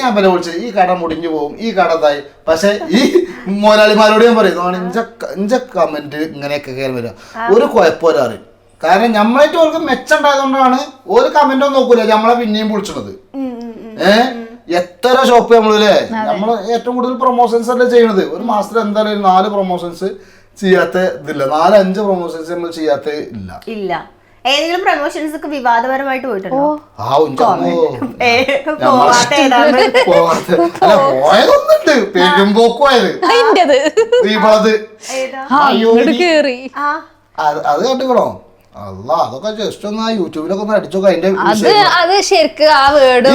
ഞാൻ വില വിളിച്ചത് ഈ കട മുടിഞ്ഞു പോകും, ഈ കട ഇതായി. പക്ഷെ ഈ മുതലാളിമാരോട് ഞാൻ പറയും ഇഞ്ച കമന്റ് ഇങ്ങനെയൊക്കെ കയറി വരിക ഒരു കുഴപ്പമില്ല അറിയും. കാരണം നമ്മളായിട്ട് ഓർക്ക് മെച്ചുണ്ടായതുകൊണ്ടാണ് ഒരു കമന്റ് ഒന്നും നോക്കൂല നമ്മളെ പിന്നെയും വിളിച്ചത്. എത്ര ഷോപ്പ് നമ്മളല്ലേ നമ്മൾ ഏറ്റവും കൂടുതൽ പ്രൊമോഷൻസ് അല്ലേ ചെയ്യണത്. ഒരു മാസത്തിൽ എന്തായാലും 4 പ്രൊമോഷൻസ് ചെയ്യാത്ത ഇതില്ല, 4-5 പ്രൊമോഷൻസ് നമ്മൾ ചെയ്യാത്ത ഇല്ല. ഏതെങ്കിലും പ്രൊമോഷൻസ് ഒക്കെ വിവാദപരമായിട്ട് പോയിട്ടുണ്ടോ? പോയതൊന്നുണ്ട്, പെരുമ്പോക്കുവായത് അത് കണ്ടുക്കണോ? അല്ല അതൊക്കെ ജസ്റ്റ് ഒന്ന് യൂട്യൂബിലൊക്കെ ഒന്ന് അടിച്ചോക്കെ അതിന്റെ ശരിക്കും ആ വേർഡ്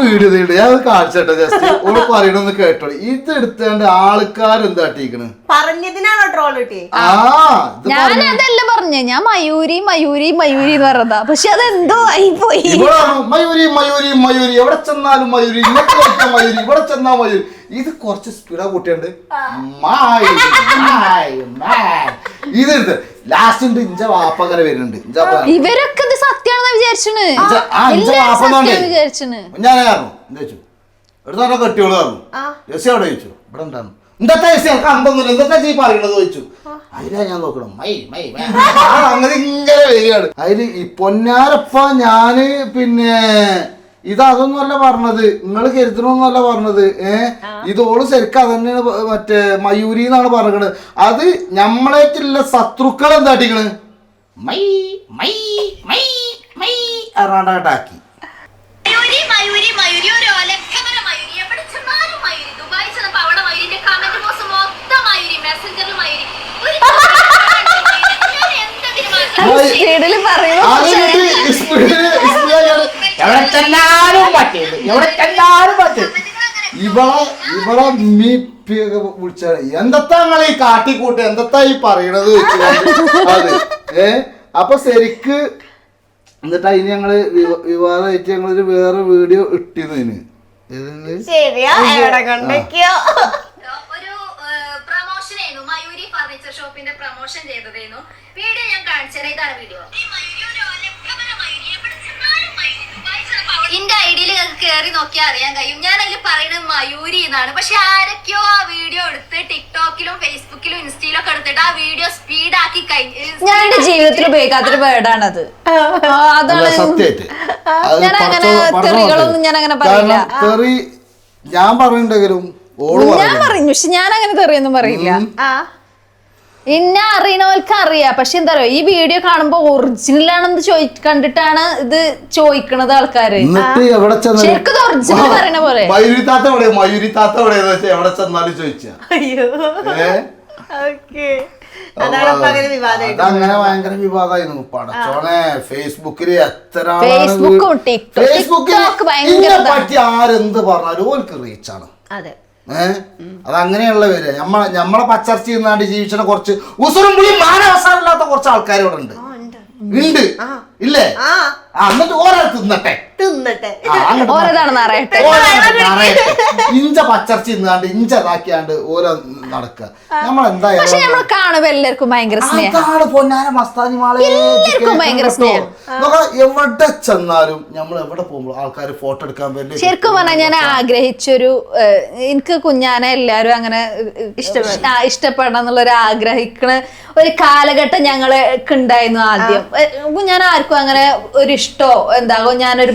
വീഡിയോ ഞാൻ കാണിച്ചോട്ടെ. ജസ്റ്റ് ഓള് പറയണമെന്ന് കേട്ടോ. ഇത് എടുത്തേണ്ട ആൾക്കാർ എന്താട്ടിക്കണ് പറഞ്ഞതിനാണോ ട്രോൾ കിട്ടി? ഞാൻ അതല്ല പറഞ്ഞേ, ഞാൻ മയൂരി മയൂരി മയൂരി എന്ന് പറഞ്ഞതാ. പക്ഷെ അതെന്തോ ആയി പോയി. മയൂരി മയൂരി മയൂരി എവിടെ ചെന്നാലും മയൂരി, ഇങ്ങോട്ട് മയൂരി ഇവിടെ ചെന്നാ മയൂരി. ഇത് കുറച്ച് സ്പീഡാ കൂട്ടിയുണ്ട്. ഇതെടുത്ത് ലാസ്റ്റ് ഉണ്ട് ഇഞ്ച വാപ്പ അങ്ങനെ വരുന്നുണ്ട്. ഇവരൊക്കെ ഇത് സത്യാണെന്ന് വിചാരിച്ചു. ഞാൻ കാരണം എന്താ ചോദിച്ചു എടുത്താ കെട്ടിയോള് പറഞ്ഞു. ജെസ്സി അവിടെ ചോദിച്ചു ഇവിടെ ഉണ്ടായിരുന്നു. എന്താ ജെസ്സി എനിക്ക് അമ്പൊന്നുമില്ല, എന്താ ചെയ് പറയണത് ചോദിച്ചു. അതിലാ ഞാൻ നോക്കണം അങ്ങനെ ഇങ്ങനെ വരികയാണ്. അതില് ഈ പൊന്നാരപ്പ ഞാന് പിന്നെ ഇതൊന്നുമല്ല പറഞ്ഞത്, നിങ്ങൾ കരുതണമെന്നല്ല പറഞ്ഞത്. ഇതോള് ശരിക്കും അതന്നെയാണ് മറ്റേ മയൂരി എന്നാണ് പറഞ്ഞത്. അത് നമ്മളേറ്റുള്ള ശത്രുക്കൾ എന്താട്ടിക്കണ് മൈ മൈ മൈ മൈ അറാണ്ടാക്കി. ഇവളെ വിളിച്ചാണ് എന്തൊക്കെ നിങ്ങൾ ഈ കാട്ടിക്കൂട്ട് എന്തൊക്കെ ഈ പറയണത് അത്. അപ്പൊ ശരിക്ക് എന്നിട്ട് അതിന് ഞങ്ങള് വിവാദമായിട്ട് ഞങ്ങളൊരു വേറെ വീഡിയോ ഇട്ടിരുന്നതിന് ഷോപ്പിന്റെ പ്രൊമോഷൻ ചെയ്തതായിരുന്നു. വീഡിയോ ഞാൻ കാണിച്ചത്. ഇതാണ് വീഡിയോ. എന്റെ ഐഡിയിൽ കയറി നോക്കിയാൽ അറിയാൻ കഴിയും. ഞാൻ അതിൽ പറയുന്നത് മയൂരി എന്നാണ്. പക്ഷെ ആരൊക്കെയോ ആ വീഡിയോ എടുത്ത് ടിക്ടോക്കിലും ഫേസ്ബുക്കിലും ഇൻസ്റ്റയിലും ഒക്കെ എടുത്തിട്ട് ആ വീഡിയോ സ്പീഡാക്കി ഞാൻ എന്റെ ജീവിതത്തിൽ ഉപയോഗിക്കാത്തൊരു വേർഡാണത്. അതാണ് ഞാൻ അങ്ങനെ തെറികളൊന്നും ഞാൻ അങ്ങനെ പറയില്ല. ഞാൻ പറയുന്നുണ്ടെങ്കിലും ഞാൻ പറയും, പക്ഷെ ഞാൻ അങ്ങനെ തെറിയൊന്നും പറയില്ല. എന്നെ അറിയണവർക്ക് അറിയാം. പക്ഷെ എന്താ പറയാ, ഈ വീഡിയോ കാണുമ്പോ ഒറിജിനൽ ആണെന്ന് കണ്ടിട്ടാണ് ഇത് ചോദിക്കണത് ആൾക്കാര്. ശരിക്കും ഒറിജിനൽ പറയണ പോലെ അതങ്ങനെ ഭയങ്കര വിവാദമായിരുന്നു. പടച്ചോനെ ഫേസ്ബുക്കില് എത്ര പറ്റി ആരെന്ത് പറഞ്ഞാലും ഓൾക്ക് റീച്ചാണ്. അതങ്ങനെയുള്ള പേര് നമ്മളെ പച്ചർച്ചി നിന്നാണ്ട് ജീവിച്ച കുറച്ച് ഉസുറും പുളിയും മാനവസാരമില്ലാത്ത കുറച്ച് ആൾക്കാർ ഇവിടെ ഉണ്ട് ഇല്ലേ? എന്നിട്ട് ഓരോ തിന്നട്ടെ ഇഞ്ച പച്ചർച്ചി നിന്നാണ്ട് ഇഞ്ച ഇതാക്കിയാണ്ട് ഓരോ നടക്കുക. നമ്മളെന്തായാലും കാണുമ്പോ എല്ലാവർക്കും ഭയങ്കര പൊന്നാര മസ്താനി മാളെ എവിടെ ചെന്നാലും നമ്മൾ എവിടെ പോകുമ്പോൾ ആൾക്കാർ ഫോട്ടോ എടുക്കാൻ വേണ്ടി. ശരിക്കും പറഞ്ഞാൽ ഞാൻ ആഗ്രഹിച്ചൊരു, എനിക്ക് കുഞ്ഞാനെ എല്ലാരും അങ്ങനെ ഇഷ്ടപ്പെടണം എന്നുള്ളൊരു ആഗ്രഹിക്കണ ഒരു കാലഘട്ടം ഞങ്ങൾക്ക് ഉണ്ടായിരുന്നു. ആദ്യം ഞാൻ ആർക്കും അങ്ങനെ ഒരു ഇഷ്ടോ എന്താകോ ഞാനൊരു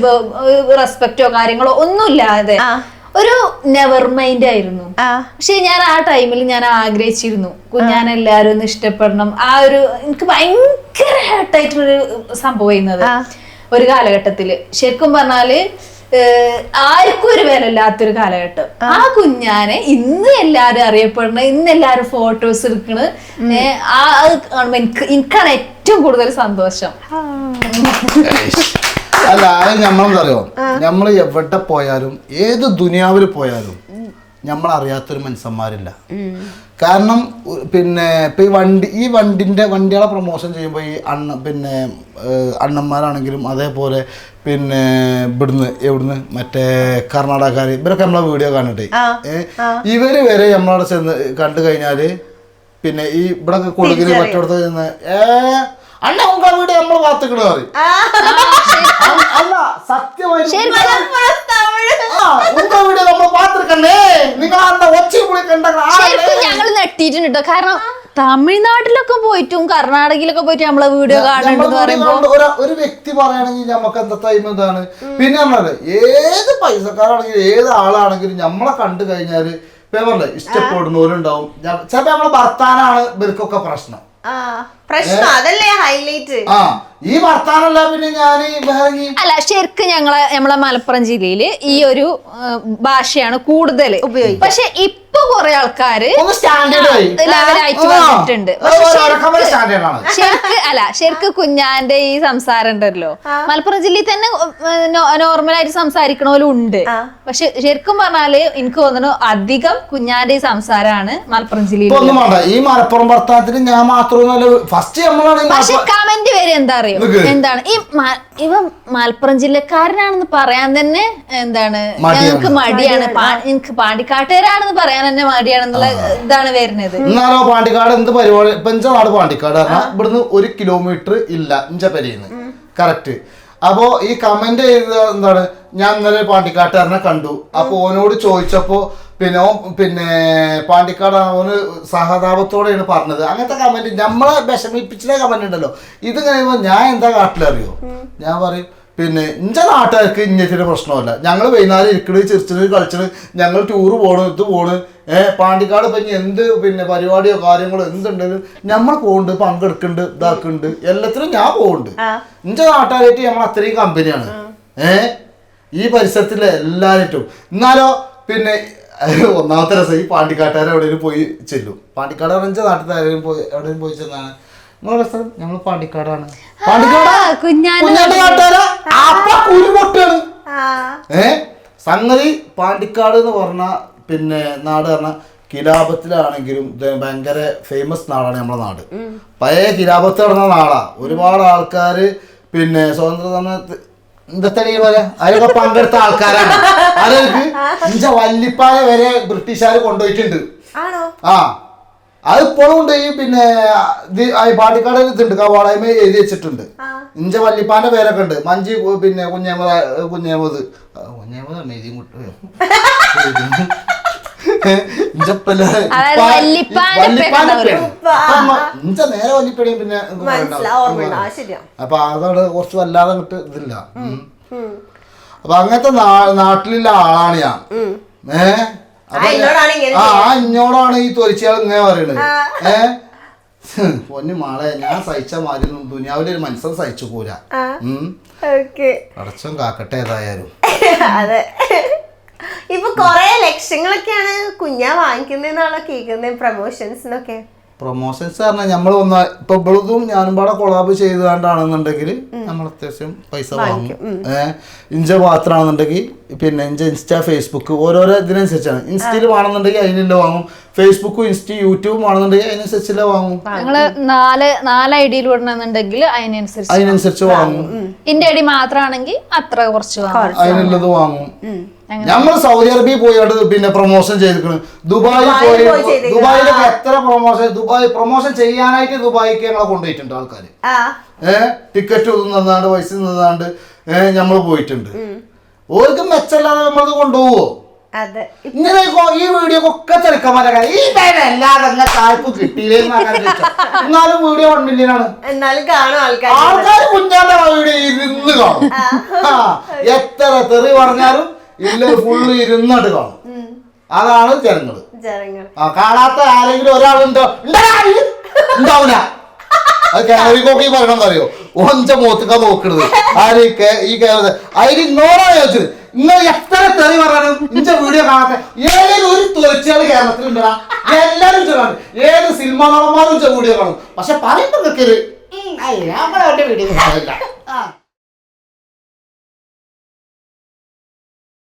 റെസ്പെക്റ്റോ കാര്യങ്ങളോ ഒന്നുമില്ലാതെ ഒരു നെവർ മൈൻഡ് ആയിരുന്നു. പക്ഷെ ഞാൻ ആ ടൈമിൽ ഞാൻ ആഗ്രഹിച്ചിരുന്നു കുഞ്ഞാനെല്ലാരും ഒന്ന് ഇഷ്ടപ്പെടണം. ആ ഒരു എനിക്ക് ഭയങ്കര ഹേർട്ടായിട്ടൊരു സംഭവിക്കുന്നത് ഒരു കാലഘട്ടത്തില്. ശരിക്കും പറഞ്ഞാല് ആർക്കും ഒരു വിലയില്ലാത്തൊരു കാലഘട്ടം. ആ കുഞ്ഞാനെ ഇന്ന് എല്ലാരും അറിയപ്പെടണ, ഇന്ന് എല്ലാരും ഫോട്ടോസ് എടുക്കണ, എനിക്കാണ് ഏറ്റവും കൂടുതൽ സന്തോഷം. അല്ല അത് നമ്മളെന്തറിയോ, നമ്മൾ എവിടെ പോയാലും ഏത് ദുനിയാവിൽ പോയാലും നമ്മളറിയാത്തൊരു മനുഷ്യന്മാരില്ല. കാരണം പിന്നെ ഇപ്പൊ ഈ വണ്ടികളെ പ്രൊമോഷൻ ചെയ്യുമ്പോൾ ഈ അണ്ണന്മാരാണെങ്കിലും അതേപോലെ പിന്നെ എവിടുന്ന് മറ്റേ കർണാടകക്കാർ ഇവരൊക്കെ നമ്മളെ വീഡിയോ കണ്ടിട്ടേ ഇവര് വരെ നമ്മളവിടെ ചെന്ന് കണ്ടു കഴിഞ്ഞാല് പിന്നെ ഈ ഇവിടെ കൊടുക്കല് മറ്റോടത്ത് ചെന്ന് അണ്ണ വീട് നമ്മൾ പാത്തുക്കിടുക. അല്ല സത്യമായിട്ട് ഉങ്ക വീഡിയോ നമ്മൾ പാത്തിരിക്കണ്ടേ നിങ്ങൾ അന്ന ഒച്ച പുളി കണ്ട ഞങ്ങൾ നെട്ടിട്ടുണ്ട് കേട്ടോ. കാരണം തമിഴ്നാട്ടിലൊക്കെ പോയിട്ടും കർണാടകയിലൊക്കെ പോയിട്ട് നമ്മളെ വീഡിയോ കാണുന്നുണ്ടെന്ന് പറയുമ്പോ ഒരു വ്യക്തി പറയുകയാണെങ്കിൽ നമുക്ക് എന്താ ടൈം എന്താണ്. പിന്നെ പറഞ്ഞത് ഏത് പൈസക്കാരാണെങ്കിലും ഏത് ആളാണെങ്കിലും നമ്മളെ കണ്ടു കഴിഞ്ഞാല് പറഞ്ഞേ ഇഷ്ടപ്പെടുന്നവരുണ്ടാവും. ചിലപ്പോ നമ്മളെ ഭർത്താനാണ് ഇവർക്കൊക്കെ പ്രശ്നം. അതല്ലേ ഹൈലൈറ്റ്. ഈ വർത്താനല്ല പിന്നെ ഞാൻ അല്ല ശരിക്കും നമ്മളെ മലപ്പുറം ജില്ലയില് ഈ ഒരു ഭാഷയാണ് കൂടുതൽ ഉപയോഗിക്കുന്നത്. പക്ഷെ ഇപ്പൊ കുറെ ആൾക്കാര് ലെവലായിട്ട് വന്നിട്ടുണ്ട്. ശരിക്ക് കുഞ്ഞാന്റെ ഈ സംസാരം ഉണ്ടല്ലോ മലപ്പുറം ജില്ലയിൽ തന്നെ നോർമലായിട്ട് സംസാരിക്കണോലും ഉണ്ട്. പക്ഷെ ശരിക്കും പറഞ്ഞാല് എനിക്ക് തോന്നുന്നു അധികം കുഞ്ഞാന്റെ ഈ സംസാരമാണ് മലപ്പുറം ജില്ലയിൽ. ഈ മലപ്പുറം വർത്താനത്തിന് ഞാൻ മാത്രമല്ല ഫസ്റ്റ്. പക്ഷെ കമന്റ് വരെ എന്താ അറിയോ, എന്താണ് ഇവ മലപ്പുറം ജില്ലക്കാരനാണെന്ന് പറയാൻ തന്നെ എന്താണ് ഞങ്ങൾക്ക് മടിയാണ്, എനിക്ക് പാണ്ടിക്കാട്ടുകാരാണെന്ന് പറയാൻ തന്നെ മടിയാണെന്നുള്ള ഇതാണ് വരുന്നത്. എന്നാലോ പാണ്ടിക്കാട് എന്ത് പരിപാടി ഇപ്പൊ എന്റെ നാട് പാണ്ടിക്കാട് ഇവിടുന്ന് 1 കിലോമീറ്റർ ഇല്ല ഇഞ്ച പെരയുന്നു കറക്റ്റ്. അപ്പോ ഈ കമന്റ് ചെയ്ത എന്താണ് ഞാൻ ഇന്നലെ പാണ്ടിക്കാട്ടുകാരനെ കണ്ടു. അപ്പൊ ഓനോട് ചോദിച്ചപ്പോ പിന്നെ പാണ്ടിക്കാടാണ് ഓന് സഹതാപത്തോടെയാണ് പറഞ്ഞത്. അങ്ങനത്തെ കമന്റ് നമ്മളെ വിഷമിപ്പിച്ച കമന്റ് ഉണ്ടല്ലോ. ഇത് കഴിയുമ്പോൾ ഞാൻ എന്താ കാട്ടിലറിയോ, ഞാൻ പറയും പിന്നെ ഇന്റെ നാട്ടുകാർക്ക് ഇങ്ങനത്തെ പ്രശ്നമല്ല. ഞങ്ങൾ വൈകുന്നേരം ഇരിക്കണ് ചിരിച്ചത് കളിച്ചത് ഞങ്ങൾ ടൂറ് പോണ് ഇത് പോണ് പാണ്ടിക്കാട് ഇപ്പൊ എന്ത് പിന്നെ പരിപാടിയോ കാര്യങ്ങളോ എന്തുണ്ടെങ്കിലും നമ്മൾ പോകുന്നുണ്ട്, പങ്കെടുക്കുന്നുണ്ട്, ഇതാക്കുന്നുണ്ട്, എല്ലാത്തിനും ഞാൻ പോകുന്നുണ്ട്. ഇന്റെ നാട്ടുകാരായിട്ട് നമ്മൾ അത്രയും കമ്പനിയാണ് ഈ പരിസരത്തിലെ എല്ലാവരും. എന്നാലോ പിന്നെ ഒന്നാമത്തെ രസം ഈ പാണ്ടിക്കാട്ടുകാരെ എവിടെയും പോയി ചെല്ലും. പാണ്ടിക്കാട് പറഞ്ഞ നാട്ടിൽ എവിടെയും പോയി ചെന്നാണ് നിങ്ങളുടെ സ്ഥലം ഞങ്ങൾ പാണ്ടിക്കാടാണ്. കുഞ്ഞാന്റെ നാട്ടുകാരാ കുരുപൊട്ടാണ്. സംഗതി പാണ്ടിക്കാട് എന്ന് പറഞ്ഞ പിന്നെ നാട് പറഞ്ഞ കിലാപത്തിലാണെങ്കിലും ഭയങ്കര ഫേമസ് നാടാണ് നമ്മളെ നാട്. പഴയ കിലാപത്ത് നടന്ന നാടാ. ഒരുപാട് ആൾക്കാര് പിന്നെ സ്വതന്ത്ര സമയത്ത് എന്തൊക്കെ പോലെ അതിലൊക്കെ പങ്കെടുത്ത ആൾക്കാരാണ്. അവർക്ക് ഇഞ്ച വല്ലിപ്പാല വരെ ബ്രിട്ടീഷുകാർ കൊണ്ടുപോയിട്ടുണ്ട്. അതിപ്പോഴും ഉണ്ട്. ഈ പിന്നെ പാണ്ടിക്കാട് ഇതുണ്ട് കവാടമേ എഴുതി വെച്ചിട്ടുണ്ട്. ഇഞ്ച വല്ലിപ്പാന്റെ പേരൊക്കെ ഉണ്ട്. മഞ്ചി പിന്നെ കുഞ്ഞേമത് എഴുതി ഇഞ്ച നേരെ വല്ലിപ്പടിയും പിന്നെ അപ്പൊ അതാണ് കുറച്ച് വല്ലാതെ കിട്ട് ഇതില്ല. അപ്പൊ അങ്ങനത്തെ നാട്ടിലുള്ള ആളാണ് ഞാൻ. ഇന്നോടാണ് ഈ തൊലിച്ചയാൾ ഇങ്ങനെ പറയണത്. പൊന്നു മാളെ ഞാൻ സഹിച്ച മാതിരി ദുനിയാവിലെ ഒരു മനുഷ്യൻ സഹിച്ചു പോരാ. അടച്ചം കാക്കട്ടെ ഏതായാലും. അതെ ഇപ്പൊ കൊറേ ലക്ഷങ്ങളൊക്കെയാണ് കുഞ്ഞാ വാങ്ങിക്കുന്നതെന്നാണോ കേൾക്കുന്നത് പ്രൊമോഷൻസിനൊക്കെ. പ്രൊമോഷൻസ് പറഞ്ഞാൽ നമ്മൾ ഇപ്പൊ ഇവളതും ഞാനും പാടെ കൊളാബ് ചെയ്തുകൊണ്ടാണെന്നുണ്ടെങ്കിൽ നമ്മൾ അത്യാവശ്യം പൈസ വാങ്ങും. ഇഞ്ച മാത്രമാണെന്നുണ്ടെങ്കിൽ പിന്നെ ഇഞ്ച ഇൻസ്റ്റ ഫേസ്ബുക്ക് ഓരോരോ ഇതിനനുസരിച്ചാണ്. ഇൻസ്റ്റയിൽ വേണമെന്നുണ്ടെങ്കിൽ അതിനുള്ള വാങ്ങും, ഫേസ്ബുക്കും ഇൻസ്റ്റ യൂട്യൂബും ആണെന്നുണ്ടെങ്കിൽ അതിനനുസരിച്ചുള്ള വാങ്ങും. ഞങ്ങള് നാല് ഐഡിയിൽ വിടണമെന്നുണ്ടെങ്കിൽ അതിനനുസരിച്ച് വാങ്ങും. ഇന്റെ ഐഡി മാത്രമാണെങ്കിൽ അത്ര കുറച്ച് അതിനുള്ളത് വാങ്ങും. നമ്മൾ സൗദി അറേബ്യയിൽ പോയിട്ട് പിന്നെ പ്രൊമോഷൻ ചെയ്തിരിക്കണം. ദുബായിലൊക്കെ എത്ര പ്രൊമോഷൻ ചെയ്യാനായിട്ട് ദുബായിക്ക് ഞങ്ങളെ കൊണ്ടുപോയിട്ടുണ്ട് ആൾക്കാര്. ടിക്കറ്റ് തന്നാണ്ട് പൈസ തന്നാണ്ട് നമ്മൾ പോയിട്ടുണ്ട്. ഓർക്ക് മെച്ചല്ലാതെ നമ്മളത് കൊണ്ടുപോവോ? ഇങ്ങനെ ഈ വീഡിയോ ഒക്കെ ചെറുക്കന്മാരെ ഈ എല്ലാതെ താഴ്പ്പ് കിട്ടിയില്ലേന്ന് എന്നാലും വീഡിയോ 1 മില്യനാണ്. ആൾക്കാർ കുഞ്ഞാന്റെ വീഡിയോ ഇരുന്ന് കാണും. എത്ര തെറി പറഞ്ഞാലും ഇല്ല ഫുള്ള് ഇരുന്നിട്ട് കാണും. അതാണ് ജനങ്ങള്. കാണാത്ത ആരെങ്കിലും ഒരാളുണ്ടോ ഉണ്ടാവില്ല. അത് കേരളീക്കൊക്കെ പറയണമെന്ന് അറിയോ, ഒഞ്ച മുഖത്തേക്കാ നോക്കണത് ആര് ഈ കേരള അതിൽ ഇന്നോടാണ് ചോദിച്ചത്. നിങ്ങൾ എത്ര തെറി പറയാനും ഇഞ്ച വീഡിയോ കാണാത്ത ഏതൊരു ഒരു തൊഴിച്ചാള് കേരളത്തിലുണ്ടാ എല്ലാരും കാണും. ഏത് സിനിമാ നടന്മാരും വീഡിയോ കാണും. പക്ഷെ പറയുമ്പോ കേൾക്കല് വീഡിയോ കാണില്ല.